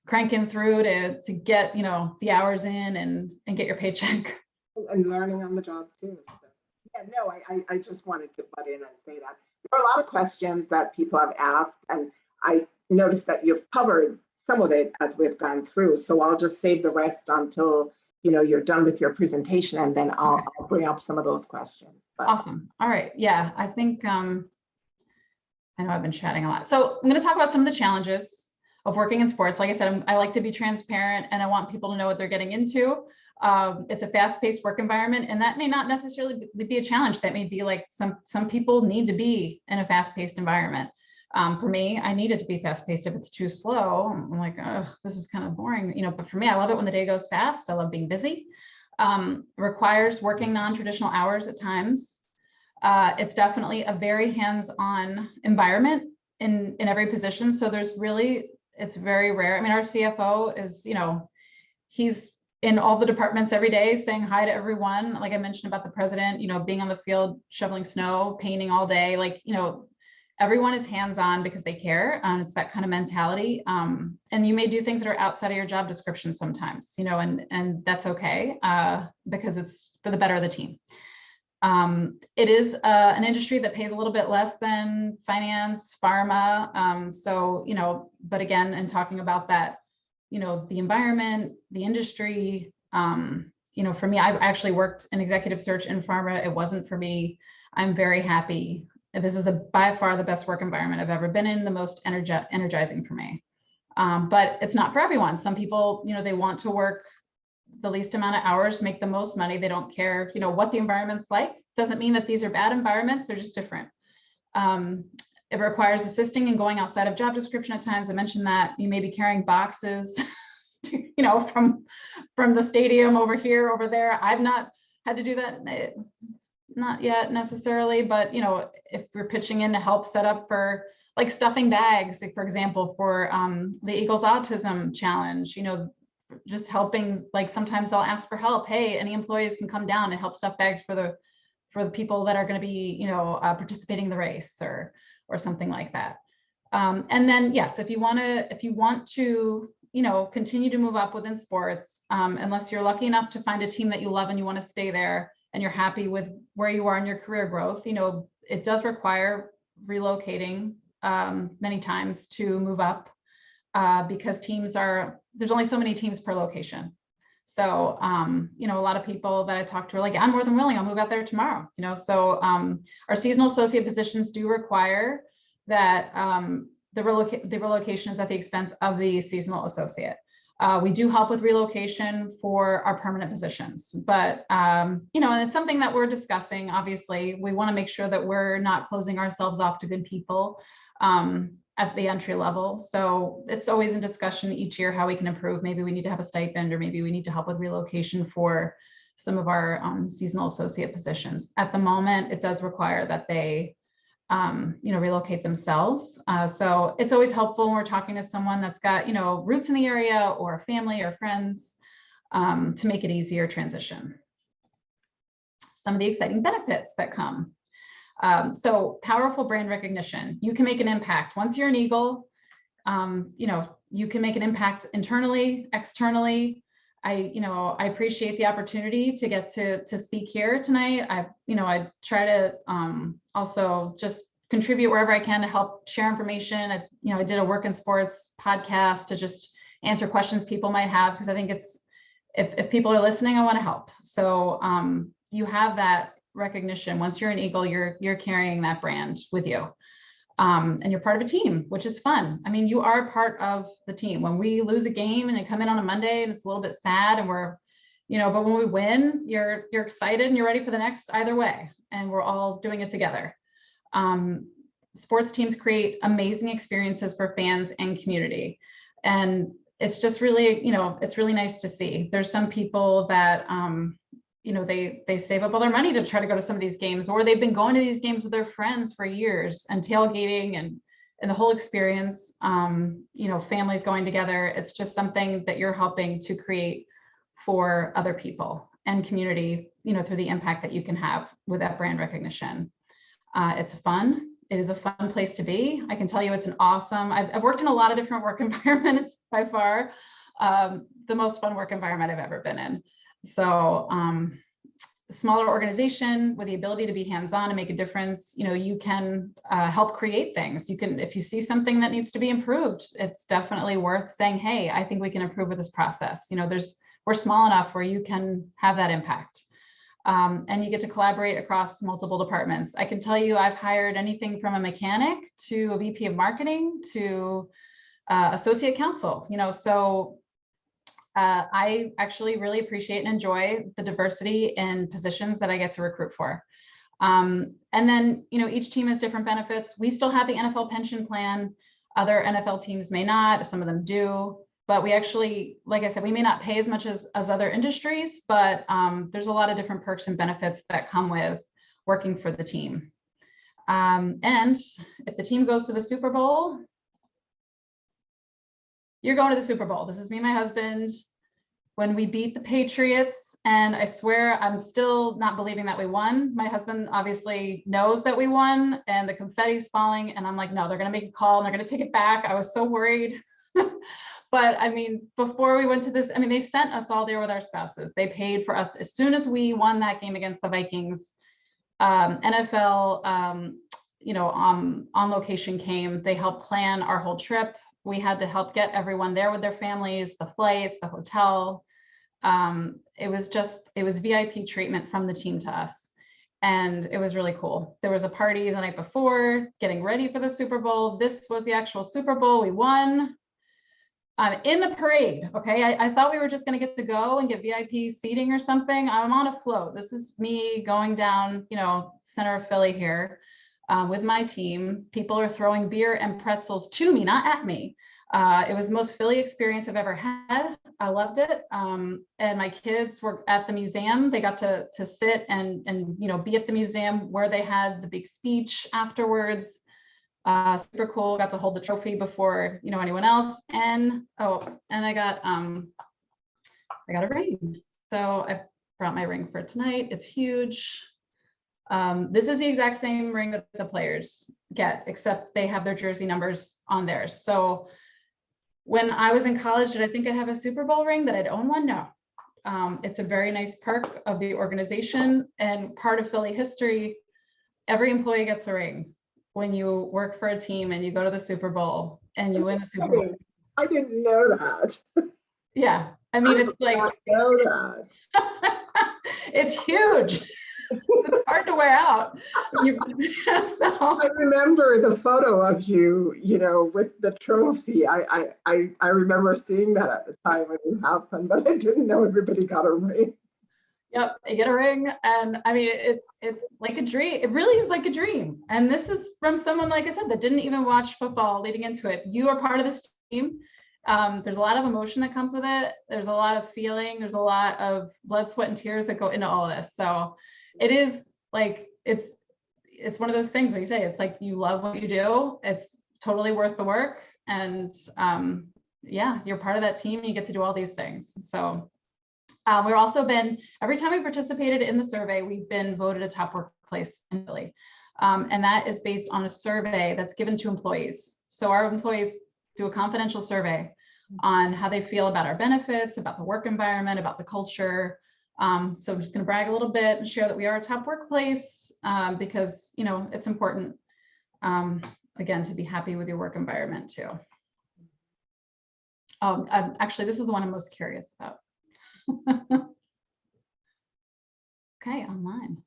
cranking through to get, the hours in and get your paycheck. And learning on the job too. So. Yeah, no, I just wanted to butt in and say that there are a lot of questions that people have asked, and I noticed that you've covered some of it as we've gone through. So I'll just save the rest until you're done with your presentation, and then I'll bring up some of those questions. But. Awesome. All right. Yeah, I think I know I've been chatting a lot. So I'm going to talk about some of the challenges of working in sports. Like I said, I like to be transparent and I want people to know what they're getting into. It's a fast-paced work environment, and that may not necessarily be a challenge. That may be like some people need to be in a fast-paced environment. For me, I need it to be fast-paced. If it's too slow, I'm like, oh, this is kind of boring, but for me, I love it when the day goes fast. I love being busy. Requires working non-traditional hours at times. It's definitely a very hands-on environment in every position. So it's very rare. I mean, our CFO is, he's in all the departments every day saying hi to everyone. Like I mentioned about the president, being on the field, shoveling snow, painting all day, everyone is hands-on because they care. It's that kind of mentality. And you may do things that are outside of your job description sometimes, and that's okay because it's for the better of the team. It is an industry that pays a little bit less than finance, pharma. So, but again, in talking about that, the environment, the industry, for me, I've actually worked in executive search in pharma. It wasn't for me. I'm very happy. This is by far the best work environment I've ever been in, the most energizing for me. But it's not for everyone. Some people, they want to work the least amount of hours, make the most money. They don't care, what the environment's like. Doesn't mean that these are bad environments. They're just different. It requires assisting and going outside of job description at times. I mentioned that you may be carrying boxes, from the stadium over here, over there. I've not had to do that, not yet necessarily, but if we're pitching in to help set up for like stuffing bags, like, for example, for the Eagles Autism Challenge, just helping, like sometimes they'll ask for help. Hey, any employees can come down and help stuff bags for the people that are going to be, participating in the race or something like that. And then, yes, if you want to, continue to move up within sports, unless you're lucky enough to find a team that you love and you want to stay there and you're happy with where you are in your career growth, it does require relocating many times to move up. Because there's only so many teams per location. So, a lot of people that I talk to are like, I'm more than willing, I'll move out there tomorrow, so our seasonal associate positions do require that the relocation is at the expense of the seasonal associate. We do help with relocation for our permanent positions, but, and it's something that we're discussing. Obviously, we want to make sure that we're not closing ourselves off to good people at the entry level. So it's always in discussion each year how we can improve. Maybe we need to have a stipend, or maybe we need to help with relocation for some of our seasonal associate positions. At the moment, it does require that they relocate themselves. So it's always helpful when we're talking to someone that's got, roots in the area or family or friends, to make it easier transition. Some of the exciting benefits that come. So powerful brand recognition. You can make an impact. Once you're an Eagle, you can make an impact internally, externally. I appreciate the opportunity to get to speak here tonight. I try to also just contribute wherever I can to help share information. I did a Work in Sports podcast to just answer questions people might have, because I think if people are listening, I want to help. So you have that recognition. Once you're an Eagle, you're carrying that brand with you. And you're part of a team, which is fun. I mean, you are part of the team. When we lose a game and you come in on a Monday and it's a little bit sad and but when we win, you're excited and you're ready for the next either way. And we're all doing it together. Sports teams create amazing experiences for fans and community. And it's just really, it's really nice to see. There's some people that, they save up all their money to try to go to some of these games, or they've been going to these games with their friends for years and tailgating and the whole experience, families going together. It's just something that you're helping to create for other people and community, through the impact that you can have with that brand recognition. It's fun. It is a fun place to be. I can tell you it's an awesome, I've worked in a lot of different work environments, by far the most fun work environment I've ever been in. So smaller organization with the ability to be hands-on and make a difference, you can help create things. You can, if you see something that needs to be improved, it's definitely worth saying, hey, I think we can improve with this process. We're small enough where you can have that impact. And you get to collaborate across multiple departments. I can tell you I've hired anything from a mechanic to a VP of marketing to associate counsel, so I actually really appreciate and enjoy the diversity in positions that I get to recruit for. And then, each team has different benefits. We still have the NFL pension plan. Other NFL teams may not, some of them do, but we actually, like I said, we may not pay as much as other industries, but there's a lot of different perks and benefits that come with working for the team. And if the team goes to the Super Bowl, you're going to the Super Bowl. This is me and my husband. When we beat the Patriots, and I swear I'm still not believing that we won. My husband obviously knows that we won and the confetti's falling, and I'm like, no, they're going to make a call and they're going to take it back. I was so worried. But I mean, before we went to this, they sent us all there with our spouses. They paid for us as soon as we won that game against the Vikings. NFL, on location came. They helped plan our whole trip. We had to help get everyone there with their families, the flights, the hotel. It was VIP treatment from the team to us. And it was really cool. There was a party the night before, getting ready for the Super Bowl. This was the actual Super Bowl. We won. In the parade, okay? I thought we were just gonna get to go and get VIP seating or something. I'm on a float. This is me going down, center of Philly here with my team. People are throwing beer and pretzels to me, not at me. It was the most Philly experience I've ever had. I loved it. And my kids were at the museum. They got to sit and be at the museum where they had the big speech afterwards. Super cool. Got to hold the trophy before anyone else. And I got a ring. So I brought my ring for tonight. It's huge. This is the exact same ring that the players get, except they have their jersey numbers on theirs. So when I was in college, did I think I'd have a Super Bowl ring, that I'd own one? No. It's a very nice perk of the organization and part of Philly history. Every employee gets a ring when you work for a team and you go to the Super Bowl and you win the Super Bowl. I didn't know that. Yeah, I mean, it's like, I know that. it's huge. It's hard to wear out. I remember the photo of you, with the trophy. I remember seeing that at the time when it happened, but I didn't know everybody got a ring. Yep, you get a ring, and I mean, it's like a dream. It really is like a dream. And this is from someone, like I said, that didn't even watch football leading into it. You are part of this team. There's a lot of emotion that comes with it. There's a lot of feeling. There's a lot of blood, sweat, and tears that go into all of this. So it is like, it's one of those things where you say, it's like, you love what you do. It's totally worth the work. And yeah, you're part of that team. You get to do all these things. So we've also been, every time we participated in the survey, we've been voted a top workplace in Philly. And that is based on a survey that's given to employees. So our employees do a confidential survey on how they feel about our benefits, about the work environment, about the culture. So I'm just going to brag a little bit and share that we are a top workplace because, it's important, again, to be happy with your work environment too. Actually, this is the one I'm most curious about. Okay, online.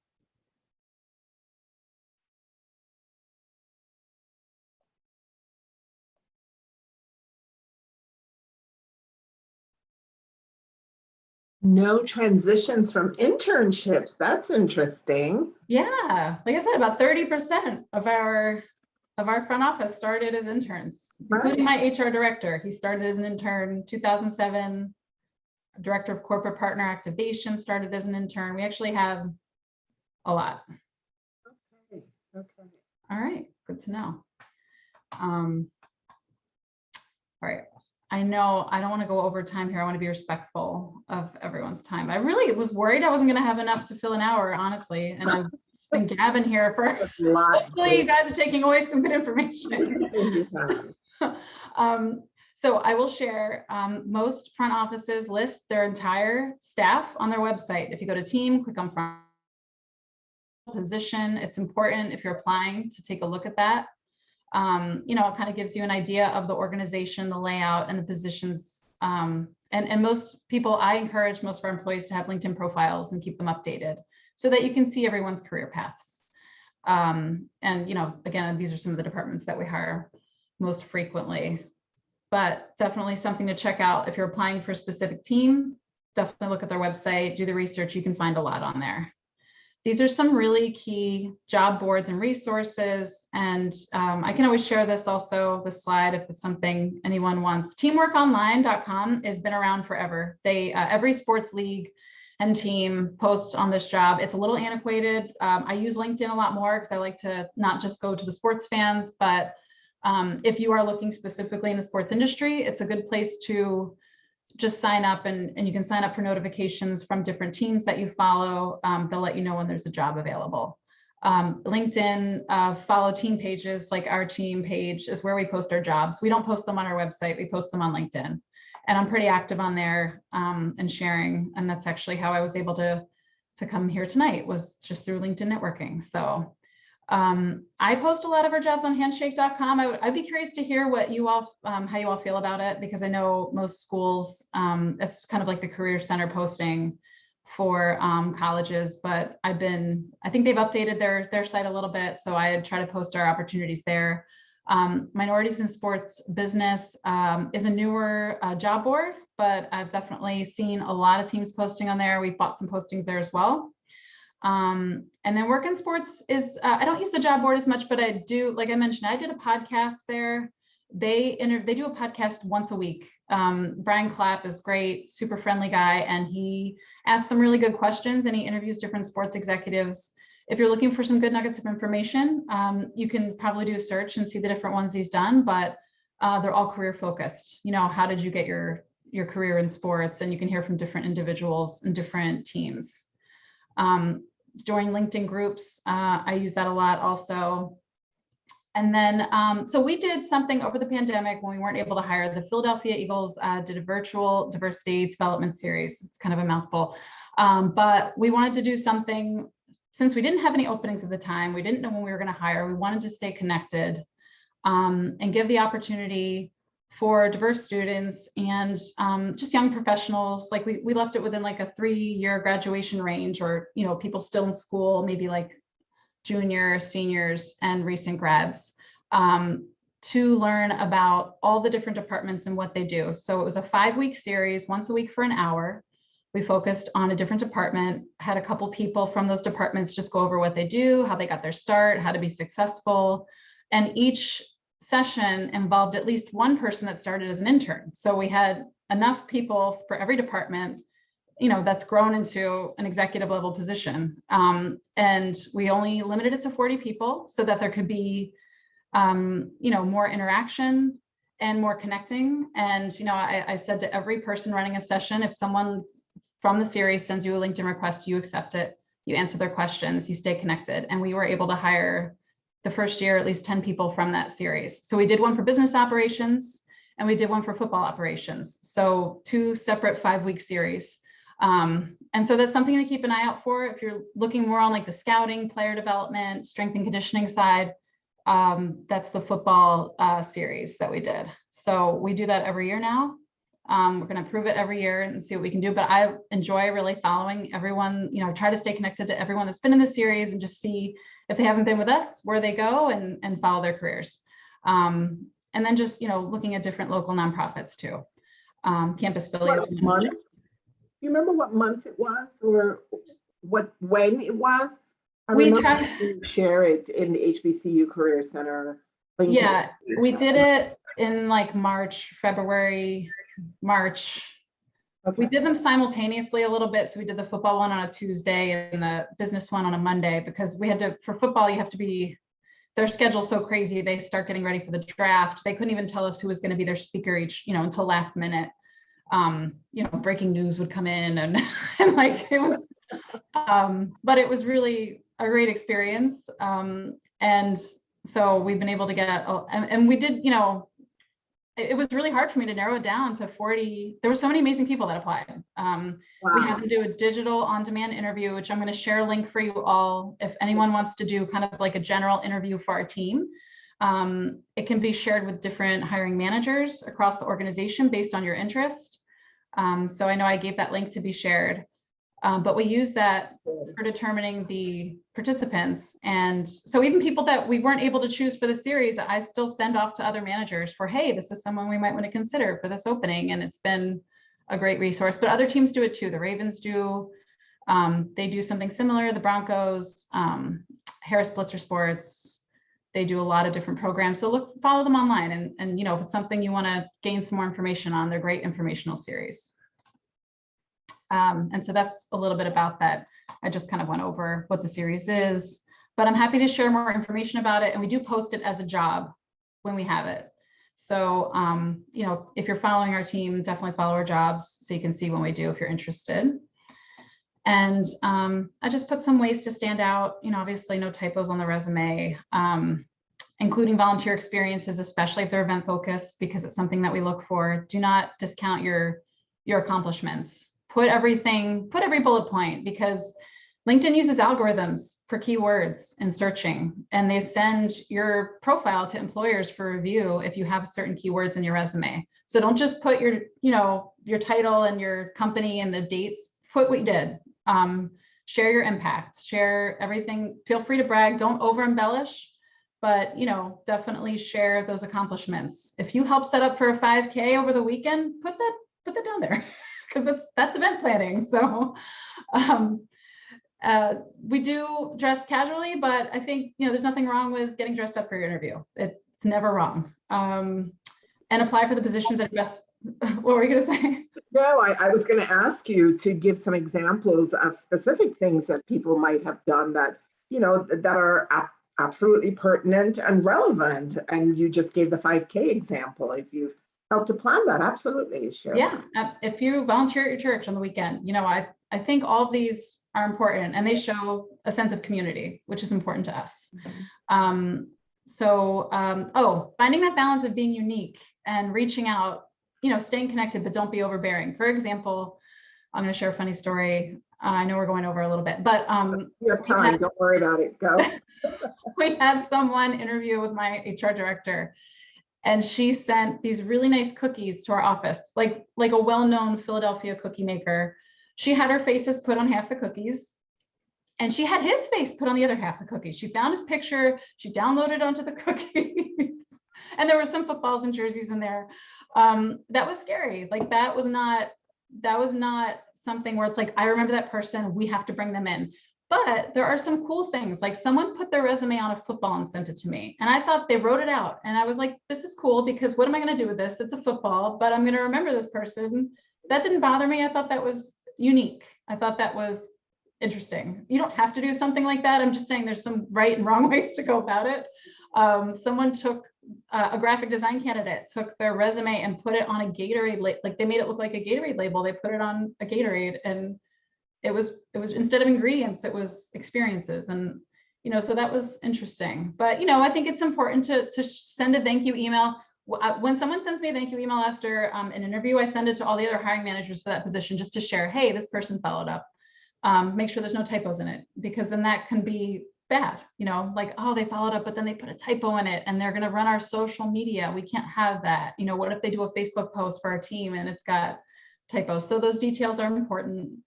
No transitions from internships. That's interesting. Yeah, like I said, about 30% of our front office started as interns, including my HR director. He started as an intern 2007. Director of Corporate Partner Activation started as an intern. We actually have a lot. Okay. All right, good to know. All right, I know I don't want to go over time here. I want to be respectful of everyone's time. I really was worried I wasn't going to have enough to fill an hour, honestly. And I've been gabbing here for a lot. Hopefully you guys are taking away some good information. So I will share, most front offices list their entire staff on their website. If you go to team, click on front position. It's important if you're applying to take a look at that. It kind of gives you an idea of the organization, the layout, and the positions. And most people, I encourage most of our employees to have LinkedIn profiles and keep them updated so that you can see everyone's career paths. And, again, these are some of the departments that we hire most frequently. But definitely something to check out if you're applying for a specific team. Definitely look at their website, do the research. You can find a lot on there. These are some really key job boards and resources. And I can always share this also, the slide, if it's something anyone wants. Teamworkonline.com has been around forever. They every sports league and team posts on this job. It's a little antiquated. I use LinkedIn a lot more because I like to not just go to the sports fans, but if you are looking specifically in the sports industry, it's a good place to just sign up, and you can sign up for notifications from different teams that you follow. They'll let you know when there's a job available. LinkedIn, follow team pages, like our team page is where we post our jobs. We don't post them on our website, we post them on LinkedIn. And I'm pretty active on there and sharing. And that's actually how I was able to to come here tonight was just through LinkedIn networking. So I post a lot of our jobs on handshake.com. I'd be curious to hear what you all, how you all feel about it, because I know most schools, it's kind of like the Career Center posting for colleges, but I think they've updated their site a little bit. So I try to post our opportunities there. Minorities in Sports Business is a newer job board, but I've definitely seen a lot of teams posting on there. We've bought some postings there as well. And then Work in Sports is, I don't use the job board as much, but I do, like I mentioned, I did a podcast there. They do a podcast once a week. Brian Clapp is great, super friendly guy, and he asks some really good questions, and he interviews different sports executives. If you're looking for some good nuggets of information, you can probably do a search and see the different ones he's done, but they're all career focused. You know, how did you get your career in sports? And you can hear from different individuals and different teams. Join LinkedIn groups. I use that a lot also. And then, so we did something over the pandemic when we weren't able to hire. The Philadelphia Eagles did a virtual diversity development series. It's kind of a mouthful, but we wanted to do something since we didn't have any openings at the time. We didn't know when we were going to hire. We wanted to stay connected and give the opportunity for diverse students and just young professionals. Like we left it within like a 3-year graduation range, or, you know, people still in school, maybe like junior, seniors, and recent grads, to learn about all the different departments and what they do. So it was a 5-week series, once a week for an hour. We focused on a different department, had a couple people from those departments just go over what they do, how they got their start, how to be successful. And each session involved at least one person that started as an intern. So we had enough people for every department, you know, that's grown into an executive level position. And we only limited it to 40 people so that there could be, you know, more interaction and more connecting. And, you know, I said to every person running a session, if someone from the series sends you a LinkedIn request, you accept it, you answer their questions, you stay connected. And we were able to hire the first year at least 10 people from that series. So we did one for business operations and we did one for football operations. So 2 separate 5-week series. And so that's something to keep an eye out for. If you're looking more on like the scouting, player development, strength and conditioning side, that's the football series that we did. So we do that every year now. We're going to improve it every year and see what we can do. But I enjoy really following everyone, you know, try to stay connected to everyone that's been in the series and just see if they haven't been with us, where they go and follow their careers. And then just, you know, looking at different local nonprofits too. Campus Philly is one. Do you remember what month it was or when it was? I remember you share it in the HBCU Career Center. LinkedIn. Yeah, we did it in like February, March. Okay. We did them simultaneously a little bit. So we did the football one on a Tuesday and the business one on a Monday, because we had to, for football, you have to be, their schedule's so crazy. They start getting ready for the draft. They couldn't even tell us who was going to be their speaker each, you know, until last minute. You know, breaking news would come in and like it was, but it was really a great experience. And so we've been able to get, and we did, you know, it was really hard for me to narrow it down to 40. There were so many amazing people that applied. Wow. We had to do a digital on-demand interview, which I'm going to share a link for you all. If anyone wants to do kind of like a general interview for our team, it can be shared with different hiring managers across the organization based on your interest. So I know I gave that link to be shared, but we use that for determining the participants. And so even people that we weren't able to choose for the series, I still send off to other managers for, hey, this is someone we might want to consider for this opening. And it's been a great resource, but other teams do it too. The Ravens do, they do something similar. The Broncos, Harris Blitzer Sports, they do a lot of different programs. So follow them online. And you know, if it's something you want to gain some more information on, they're great informational series. And so that's a little bit about that. I just kind of went over what the series is, but I'm happy to share more information about it. And we do post it as a job when we have it. So, you know, if you're following our team, definitely follow our jobs so you can see when we do if you're interested. And I just put some ways to stand out, you know, obviously no typos on the resume, including volunteer experiences, especially if they're event focused, because it's something that we look for. Do not discount your accomplishments. Put every bullet point, because LinkedIn uses algorithms for keywords and searching, and they send your profile to employers for review if you have certain keywords in your resume. So don't just put your, your title and your company and the dates, put what you did. Share your impact, share everything. Feel free to brag, don't over embellish, but definitely share those accomplishments. If you help set up for a 5K over the weekend, put that down there because that's event planning. So we do dress casually, but I think, there's nothing wrong with getting dressed up for your interview. It's never wrong. And apply for the positions that best. What were you going to say? No, I was going to ask you to give some examples of specific things that people might have done that, that are absolutely pertinent and relevant. And you just gave the 5K example. If you've helped to plan that, absolutely. Sure. Yeah. If you volunteer at your church on the weekend, I think all of these are important and they show a sense of community, which is important to us. Mm-hmm. Finding that balance of being unique and reaching out, staying connected, but don't be overbearing. For example, I'm going to share a funny story. I know we're going over a little bit, but you have time. Don't worry about it. Go. We had someone interview with my HR director, and she sent these really nice cookies to our office, like a well-known Philadelphia cookie maker. She had her faces put on half the cookies, and she had his face put on the other half of the cookies. She found his picture, she downloaded onto the cookies, and there were some footballs and jerseys in there. That was scary. Like that was not something where it's like, I remember that person, we have to bring them in. But there are some cool things, like someone put their resume on a football and sent it to me. And I thought they wrote it out. And I was like, this is cool because what am I going to do with this? It's a football, but I'm going to remember this person. That didn't bother me. I thought that was unique. I thought that was interesting. You don't have to do something like that. I'm just saying there's some right and wrong ways to go about it. Someone took a graphic design candidate, took their resume and put it on a Gatorade, like they made it look like a Gatorade label. They put it on a Gatorade, and it was instead of ingredients, it was experiences. And, so that was interesting. But, I think it's important to send a thank you email. When someone sends me a thank you email after an interview, I send it to all the other hiring managers for that position just to share, hey, this person followed up. Make sure there's no typos in it, because then that can be bad, like, oh, they followed up, but then they put a typo in it and they're going to run our social media. We can't have that. What if they do a Facebook post for our team and it's got typos? So those details are important.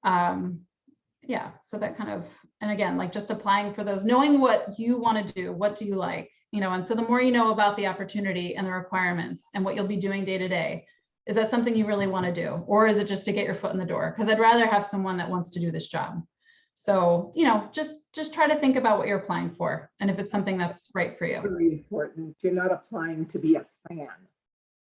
Yeah, so that kind of, and again, like just applying for those, knowing what you want to do, what do you like, and so the more you know about the opportunity and the requirements and what you'll be doing day to day, is that something you really want to do? Or is it just to get your foot in the door? Because I'd rather have someone that wants to do this job. So, just try to think about what you're applying for and if it's something that's right for you. Really important. You're not applying to be a fan.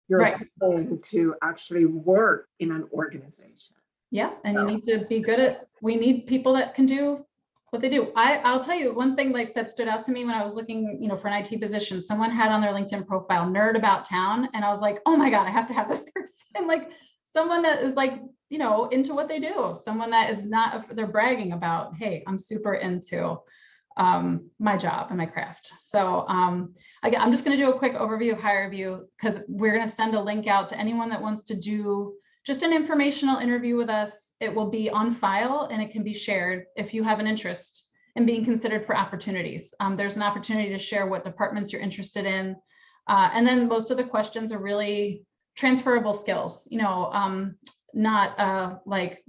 You're right. applying to actually work in an organization. Yeah, and you need to be good at, we need people that can do what they do. I'll tell you one thing like that stood out to me when I was looking, for an IT position. Someone had on their LinkedIn profile, nerd about town. And I was like, oh my God, I have to have this person. Like someone that is like, into what they do. Someone that is not, they're bragging about, hey, I'm super into my job and my craft. So again, I'm just going to do a quick overview of Hire Review, because we're going to send a link out to anyone that wants to do just an informational interview with us. It will be on file and it can be shared if you have an interest in being considered for opportunities. There's an opportunity to share what departments you're interested in. And then most of the questions are really transferable skills, not like,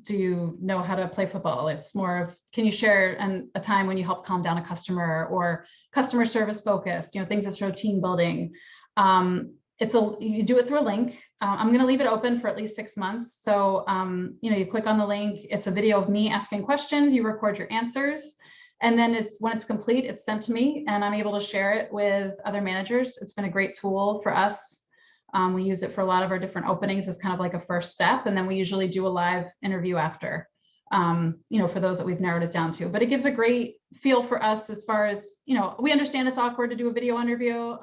do you know how to play football? It's more of, can you share a time when you help calm down a customer, or customer service focused, things that show team building. You do it through a link. I'm going to leave it open for at least 6 months. So, you click on the link. It's a video of me asking questions. You record your answers. And then when it's complete, it's sent to me and I'm able to share it with other managers. It's been a great tool for us. We use it for a lot of our different openings as kind of like a first step. And then we usually do a live interview after, for those that we've narrowed it down to. But it gives a great feel for us as far as, we understand it's awkward to do a video interview,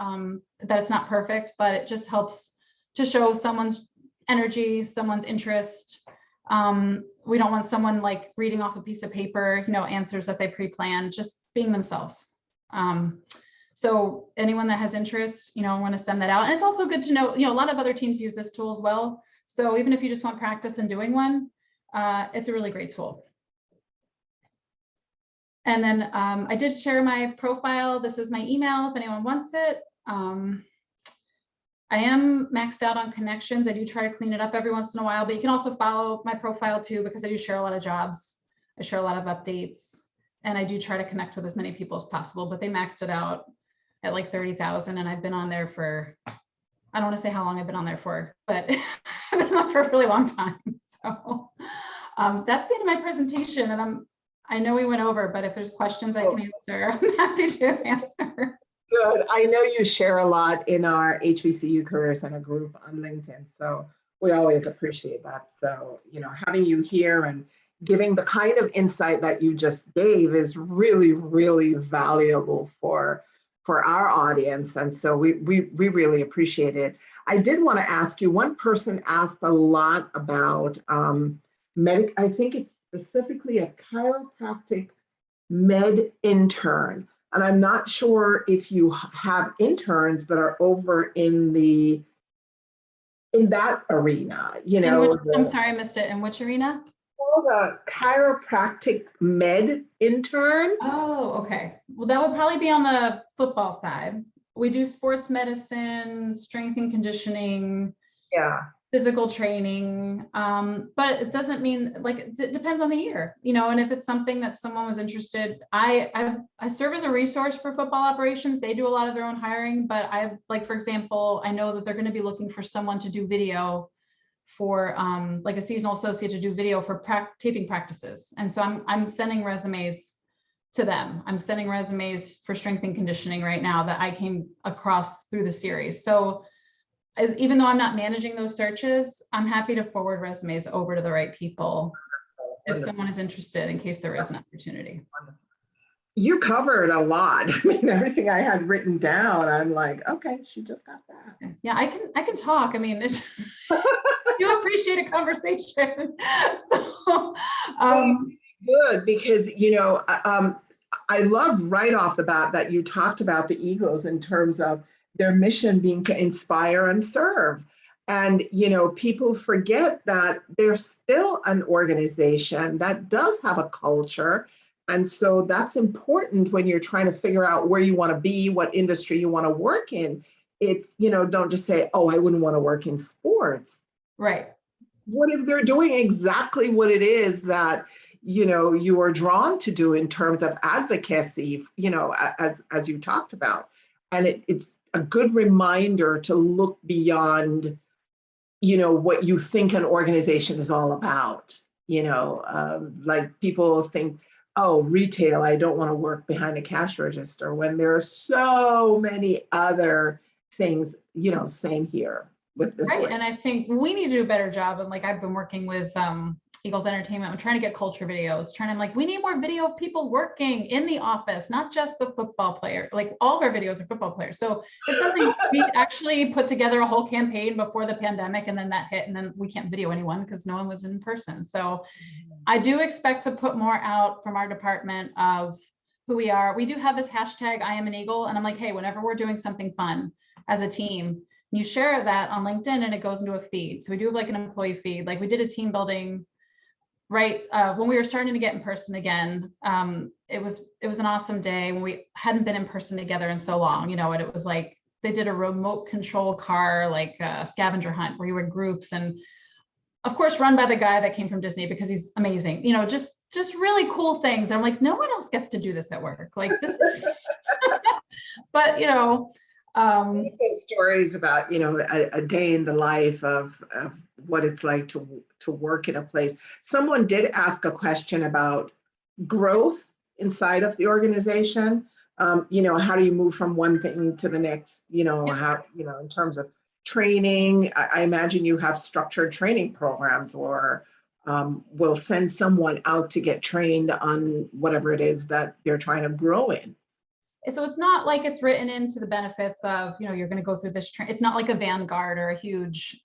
that it's not perfect, but it just helps to show someone's energy, someone's interest. We don't want someone like reading off a piece of paper, answers that they pre-planned, just being themselves. So anyone that has interest, I want to send that out. And it's also good to know, a lot of other teams use this tool as well. So even if you just want practice in doing one, it's a really great tool. And then I did share my profile. This is my email if anyone wants it. I am maxed out on connections. I do try to clean it up every once in a while, but you can also follow my profile too, because I do share a lot of jobs. I share a lot of updates, and I do try to connect with as many people as possible, but they maxed it out at like 30,000. And I've been on there for, I don't want to say how long I've been on there for, but I've been on for a really long time. So that's the end of my presentation. And I know we went over, but if there's questions I can answer, I'm happy to answer. Good. I know you share a lot in our HBCU Career Center group on LinkedIn, so we always appreciate that. So, having you here and giving the kind of insight that you just gave is really, really valuable for our audience. And so we really appreciate it. I did want to ask you, one person asked a lot about I think it's specifically a chiropractic med intern. And I'm not sure if you have interns that are over in that arena, I'm sorry, I missed it. In which arena? Called a chiropractic med intern. Oh, okay. Well, that would probably be on the football side. We do sports medicine, strength and conditioning, physical training, but it doesn't mean, like, it depends on the year, and if it's something that someone was interested, I serve as a resource for football operations. They do a lot of their own hiring, but for example, I know that they're going to be looking for someone to do video for like a seasonal associate to do video for taping practices. And so I'm sending resumes to them. I'm sending resumes for strength and conditioning right now that I came across through the series. So even though I'm not managing those searches, I'm happy to forward resumes over to the right people if someone is interested, in case there is an opportunity. You covered a lot. I mean, everything I had written down, I'm like, okay, she just got that. Yeah, I can talk. I mean, you appreciate a conversation. So good, because I love right off the bat that you talked about the Eagles in terms of their mission being to inspire and serve. And, people forget that they're still an organization that does have a culture. And so that's important when you're trying to figure out where you want to be, what industry you want to work in. It's, don't just say, oh, I wouldn't want to work in sports. Right. What if they're doing exactly what it is that, you are drawn to do in terms of advocacy, as you talked about. And it's a good reminder to look beyond, what you think an organization is all about. Like people think, oh, retail, I don't want to work behind a cash register, when there are so many other things, same here with this. Right. And I think we need to do a better job. And like, I've been working with Eagles Entertainment. I'm trying to get culture videos, I'm like, we need more video of people working in the office, not just the football player. Like, all of our videos are football players. So it's something we actually put together a whole campaign before the pandemic, and then that hit, and then we can't video anyone because no one was in person. So I do expect to put more out from our department of who we are. We do have this hashtag, I am an Eagle. And I'm like, hey, whenever we're doing something fun as a team, you share that on LinkedIn and it goes into a feed. So we do like an employee feed. Like, we did a team building right when we were starting to get in person again. It was an awesome day when we hadn't been in person together in so long, and it was like they did a remote control car, like a scavenger hunt, where you were in groups, and of course run by the guy that came from Disney because he's amazing, just really cool things. And I'm like, no one else gets to do this at work. Like, this is but those stories about a day in the life of what it's like to work in a place. Someone did ask a question about growth inside of the organization. How do you move from one thing to the next? How in terms of training. I imagine you have structured training programs, or will send someone out to get trained on whatever it is that they're trying to grow in. So it's not like it's written into the benefits of, you're going to go through this. It's not like a Vanguard or a huge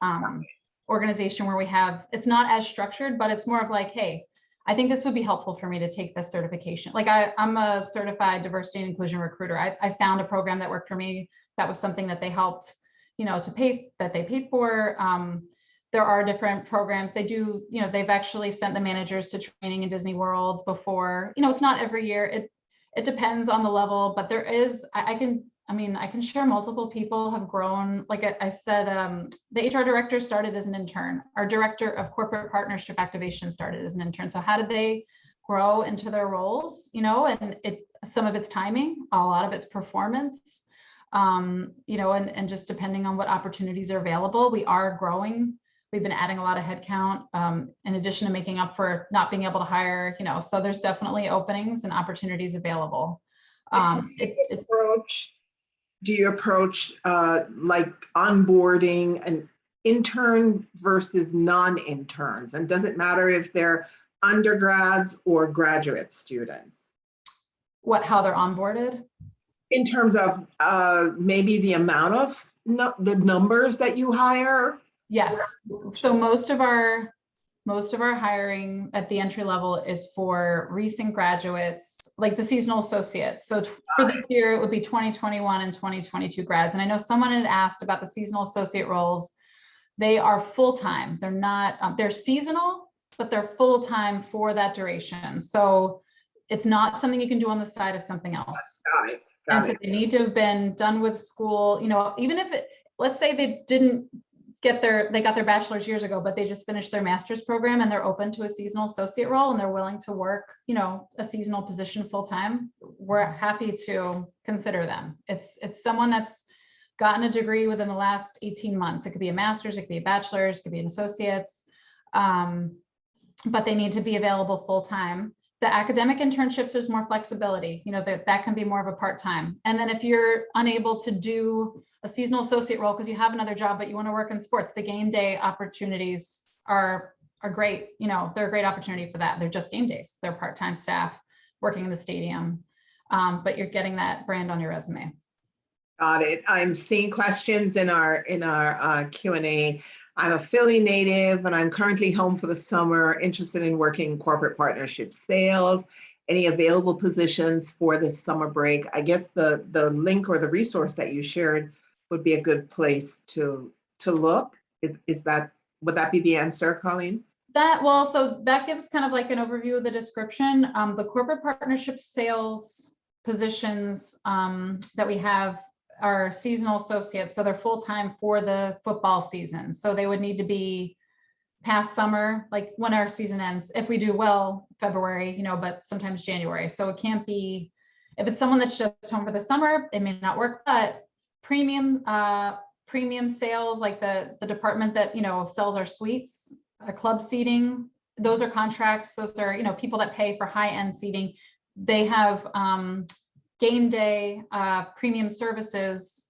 organization where it's not as structured, but it's more of like, hey, I think this would be helpful for me to take this certification. Like, I'm a certified diversity and inclusion recruiter. I found a program that worked for me. That was something that they helped, that they paid for. there are different programs. They do, they've actually sent the managers to training in Disney World before. It's not every year. It depends on the level, but there is, I can share multiple people have grown. Like I said, the HR director started as an intern. Our director of corporate partnership activation started as an intern. So how did they grow into their roles? And some of it's timing, a lot of it's performance, and just depending on what opportunities are available. We are growing. We've been adding a lot of headcount, in addition to making up for not being able to hire, so there's definitely openings and opportunities available. Do you approach like onboarding an intern versus non-interns? And does it matter if they're undergrads or graduate students? How they're onboarded? In terms of maybe the amount of the numbers that you hire? Yes. So most of our hiring at the entry level is for recent graduates, like the seasonal associates. So for this year, it would be 2021 and 2022 grads. And I know someone had asked about the seasonal associate roles. They are full-time. They're not, they're seasonal, but they're full-time for that duration. So it's not something you can do on the side of something else. Got So it. they need to have been done with school, even if let's say they didn't they got their bachelor's years ago, but they just finished their master's program and they're open to a seasonal associate role and they're willing to work, a seasonal position full-time. We're happy to consider them. It's someone that's gotten a degree within the last 18 months. It could be a master's, it could be a bachelor's, it could be an associate's, but they need to be available full-time. The academic internships, there's more flexibility, that can be more of a part-time. And then if you're unable to do a seasonal associate role because you have another job, but you want to work in sports, the game day opportunities are great. They're a great opportunity for that. They're just game days. They're part-time staff working in the stadium, but you're getting that brand on your resume. Got it. I'm seeing questions in our Q&A. I'm a Philly native and I'm currently home for the summer, interested in working in corporate partnership sales. Any available positions for this summer break? I guess the link or the resource that you shared would be a good place to look. Would that be the answer, Colleen? So that gives kind of like an overview of the description. The corporate partnership sales positions that we have are seasonal associates. So they're full-time for the football season. So they would need to be past summer, like when our season ends, if we do well, February, but sometimes January. So it can't be, if it's someone that's just home for the summer, it may not work, but premium sales, like the department that, sells our suites, our club seating, those are contracts. Those are, people that pay for high-end seating. They have game day premium services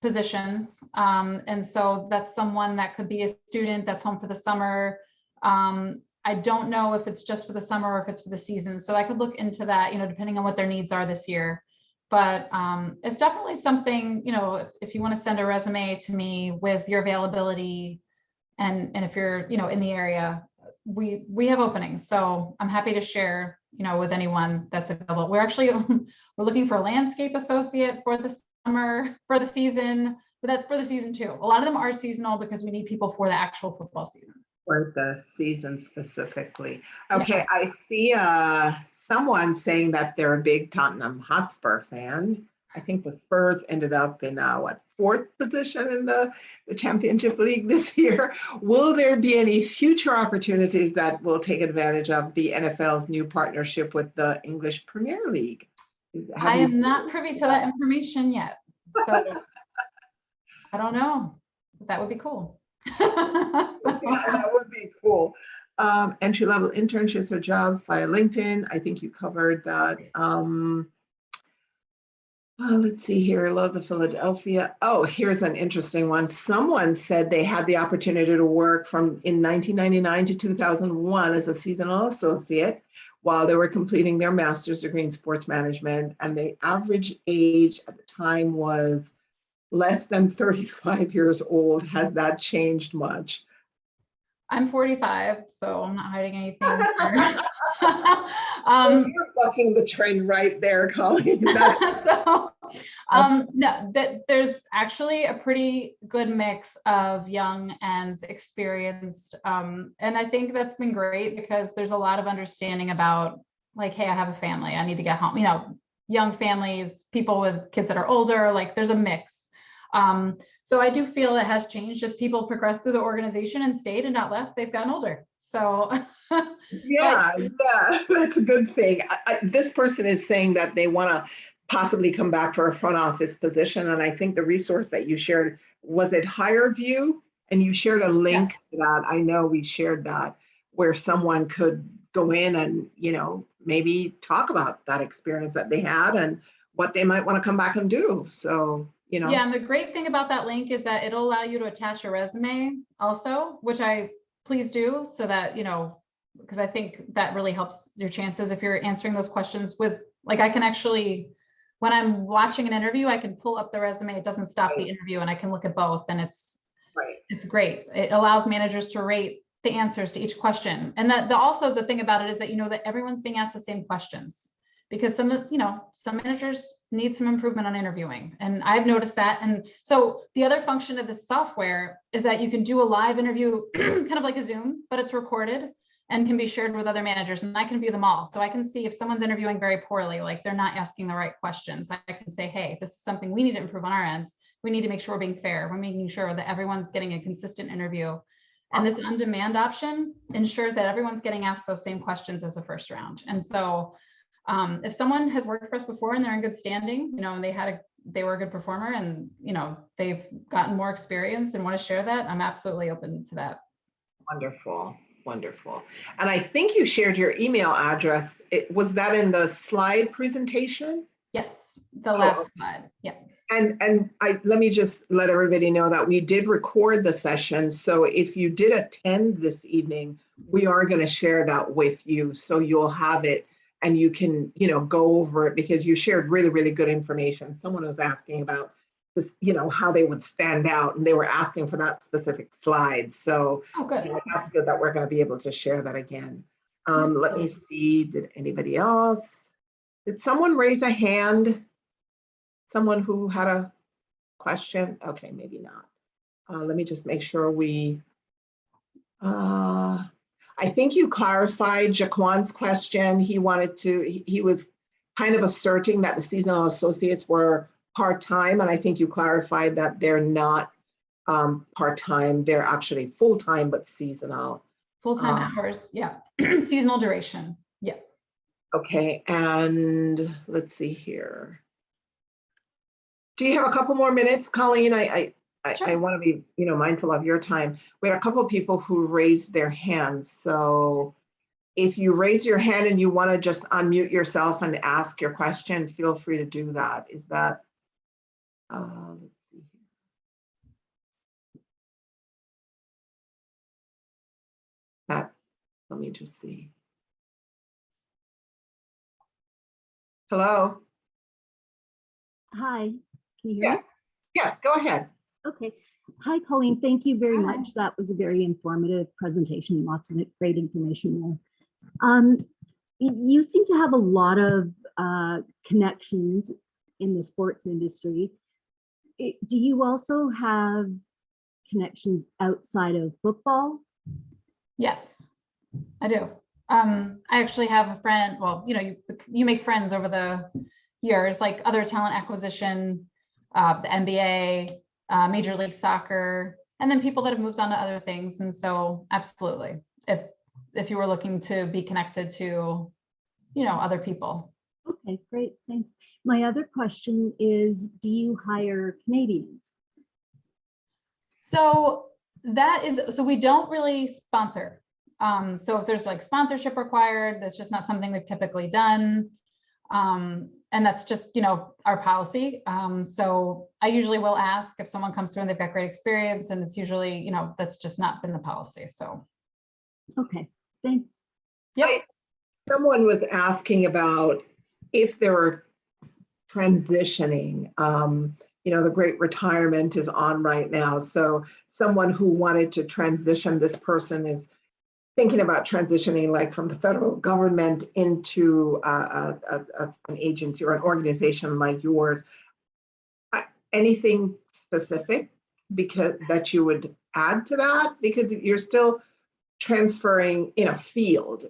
positions. And so that's someone that could be a student that's home for the summer. I don't know if it's just for the summer or if it's for the season. So I could look into that, depending on what their needs are this year. But it's definitely something, if you want to send a resume to me with your availability and if you're, in the area, we have openings. So I'm happy to share, with anyone that's available. We're looking for a landscape associate for the summer, for the season, but that's for the season too. A lot of them are seasonal because we need people for the actual football season. For the season specifically. Okay, Yes. I see someone saying that they're a big Tottenham Hotspur fan. I think the Spurs ended up in fourth position in the Championship League this year. Will there be any future opportunities that will take advantage of the NFL's new partnership with the English Premier League? I am not privy to that information yet. So I don't know. That would be cool. Yeah, that would be cool. Entry-level internships or jobs via LinkedIn. I think you covered that. Let's see here. Love the Philadelphia. Oh, here's an interesting one. Someone said they had the opportunity to work in 1999 to 2001 as a seasonal associate while they were completing their master's degree in sports management. And the average age at the time was less than 35 years old. Has that changed much? I'm 45, so I'm not hiding anything here. You're bucking the trend right there, Colleen. So, no, there's actually a pretty good mix of young and experienced. And I think that's been great because there's a lot of understanding about like, hey, I have a family, I need to get home, you know, young families, people with kids that are older, like there's a mix. So I do feel it has changed as people progress through the organization and stayed and not left, they've gotten older. So Yeah, that's a good thing. This person is saying that they want to possibly come back for a front office position. And I think the resource that you shared, was it Higher View? And you shared a link to that. I know we shared that where someone could go in and, you know, maybe talk about that experience that they had and what they might want to come back and do. So, you know. Yeah, and the great thing about that link is that it'll allow you to attach a resume also, which I please do so that, you know, because I think that really helps your chances if you're answering those questions with, like, I can actually, when I'm watching an interview, I can pull up the resume. It doesn't stop the interview and I can look at both, and it's great. It allows managers to rate the answers to each question. And that also the thing about it is that, you know, that everyone's being asked the same questions, because some managers need some improvement on interviewing. And I've noticed that. And so the other function of this software is that you can do a live interview, kind of like a Zoom, but it's recorded and can be shared with other managers, and I can view them all. So I can see if someone's interviewing very poorly, like they're not asking the right questions. I can say, hey, this is something we need to improve on our end. We need to make sure we're being fair. We're making sure that everyone's getting a consistent interview. And this on-demand option ensures that everyone's getting asked those same questions as a first round. And so if someone has worked for us before and they're in good standing, you know, and they were a good performer and, you know, they've gotten more experience and want to share that, I'm absolutely open to that. Wonderful. Wonderful. And I think you shared your email address. Was that in the slide presentation? Yes, the last slide. Yeah. And let me just let everybody know that we did record the session. So if you did attend this evening, we are going to share that with you. So you'll have it and you can, you know, go over it because you shared really, really good information. Someone was asking about this, you know, how they would stand out, and they were asking for that specific slide. So good. You know, that's good that we're going to be able to share that again. Let me see, did anybody else? Did someone raise a hand? Someone who had a question? Okay, maybe not. Let me just make sure I think you clarified Jaquan's question. He was kind of asserting that the seasonal associates were part-time, and I think you clarified that they're not part-time, they're actually full-time, but seasonal. Full-time hours, yeah. Seasonal duration, yeah. Okay, and let's see here. Do you have a couple more minutes, Colleen? I want to be, you know, mindful of your time. We had a couple of people who raised their hands. So if you raise your hand and you want to just unmute yourself and ask your question, feel free to do that. Is that, let's see here. Let me just see. Hello? Hi, can you hear me? Yes, go ahead. Okay. Hi, Colleen. Thank you very much. That was a very informative presentation. Lots of great information there. You seem to have a lot of connections in the sports industry. Do you also have connections outside of football? Yes, I do. I actually have a friend, well, you know, you make friends over the years, like other talent acquisition, the NBA, Major League Soccer, and then people that have moved on to other things. And so absolutely, if you were looking to be connected to, you know, other people. Okay, great, thanks. My other question is, do you hire Canadians? So we don't really sponsor. So if there's like sponsorship required, that's just not something we've typically done. And that's just, you know, our policy. So I usually will ask if someone comes through and they've got great experience, and it's usually, you know, that's just not been the policy. So. Okay, thanks. Yep. Someone was asking about if they were transitioning, the great retirement is on right now. So someone who wanted to transition, this person is thinking about transitioning like from the federal government into an agency or an organization like yours. Anything specific because that you would add to that? Because you're still transferring in a field,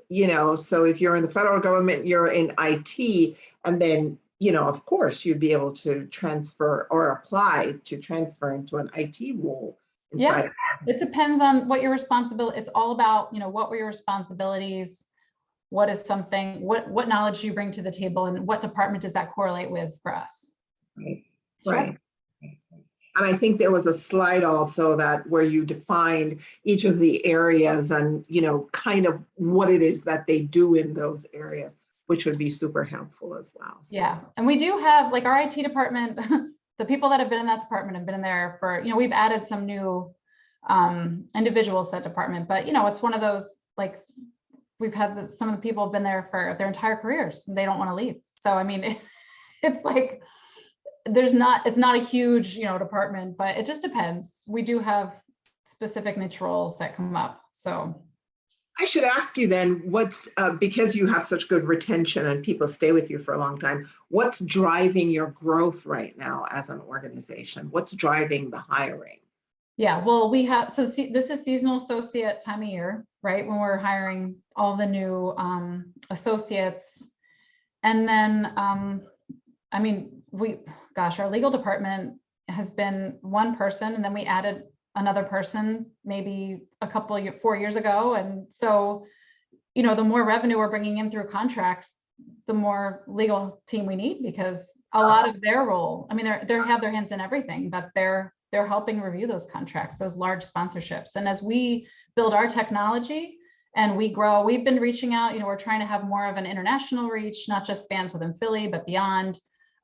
so if you're in the federal government, you're in IT, and then, of course, you'd be able to transfer or apply to transfer into an IT role. Yeah, it depends on what your responsibility. It's all about, what were your responsibilities? What is something, what knowledge do you bring to the table, and what department does that correlate with for us? Right. Sure. Right. And I think there was a slide also that where you defined each of the areas and, kind of what it is that they do in those areas, which would be super helpful as well. So. Yeah. And we do have like our IT department, the people that have been in that department have been in there for, we've added some new individuals to that department, but it's one of those, like, we've had some of the people have been there for their entire careers and they don't want to leave. So, I mean, it's like, it's not a huge, department, but it just depends. We do have specific niche roles that come up. So I should ask you then, what's, because you have such good retention and people stay with you for a long time, what's driving your growth right now as an organization? What's driving the hiring? Yeah, well, we have, so this is seasonal associate time of year, right? When we're hiring all the new associates. And then, I mean, our legal department has been one person, and then we added another person maybe 4 years ago. And so, the more revenue we're bringing in through contracts, the more legal team we need, because a lot of their role, I mean, they have their hands in everything, but they're helping review those contracts, those large sponsorships. And as we build our technology and we grow, we've been reaching out, we're trying to have more of an international reach, not just fans within Philly, but beyond.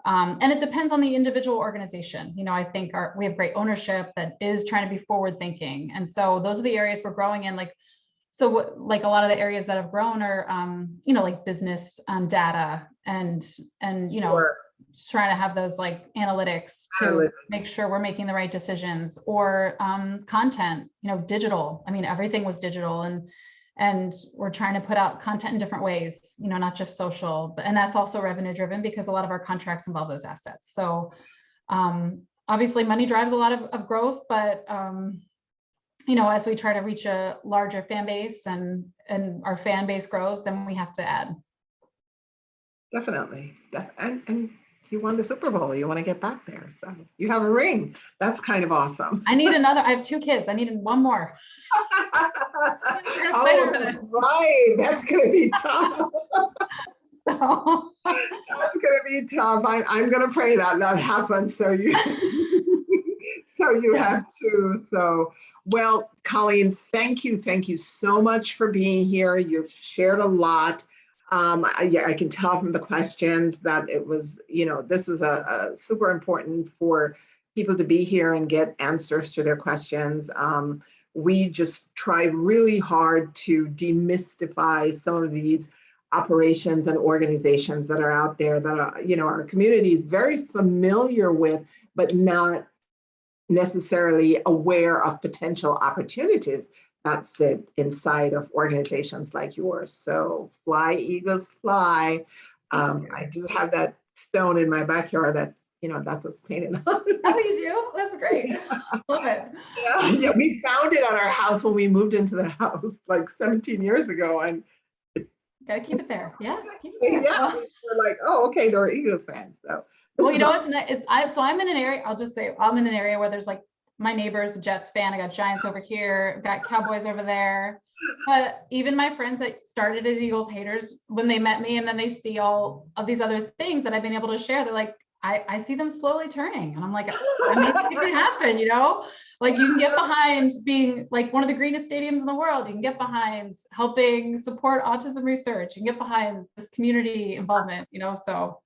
And it depends on the individual organization. I think we have great ownership that is trying to be forward thinking. And so those are the areas we're growing in. Like a lot of the areas that have grown are, like business data and Sure. trying to have those like analytics to make sure we're making the right decisions, or content, digital. I mean, everything was digital, and we're trying to put out content in different ways, not just social, and that's also revenue driven because a lot of our contracts involve those assets. So obviously money drives a lot of growth, but as we try to reach a larger fan base and our fan base grows, then we have to add. Definitely. And you won the Super Bowl. You want to get back there. So you have a ring. That's kind of awesome. I need another. I have 2 kids. I need one more. Oh, that's right. That's going to be tough. So That's going to be tough. I'm going to pray that happens. So you have to. So, well, Colleen, thank you. Thank you so much for being here. You've shared a lot. I can tell from the questions that it was, this was a super important for people to be here and get answers to their questions. We just tried really hard to demystify some of these operations and organizations that are out there that are, our community is very familiar with, but not necessarily aware of potential opportunities that sit inside of organizations like yours. So fly, Eagles, fly. I do have that stone in my backyard that's what's painted on. Oh, you do? That's great. Yeah. Love it. Yeah, we found it on our house when we moved into the house like 17 years ago. And gotta keep it there. Yeah. Keep it there. Yeah, we're like, oh, okay, they're Eagles fans. So well, I'm in an area, I'll just say I'm in an area where there's like, my neighbor's a Jets fan. I got Giants over here, I've got Cowboys over there. But even my friends that started as Eagles haters, when they met me and then they see all of these other things that I've been able to share, they're like, I see them slowly turning. And I'm like, I mean, it can happen, like you can get behind being like one of the greenest stadiums in the world. You can get behind helping support autism research. You can get behind this community involvement, so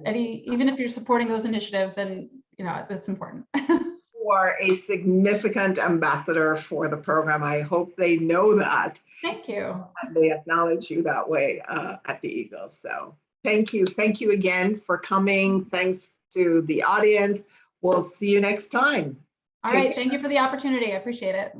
even if you're supporting those initiatives, and it's important. You are a significant ambassador for the program. I hope they know that. Thank you. They acknowledge you that way at the Eagles. So thank you. Thank you again for coming. Thanks to the audience. We'll see you next time. All Take right, thank you for the opportunity. I appreciate it.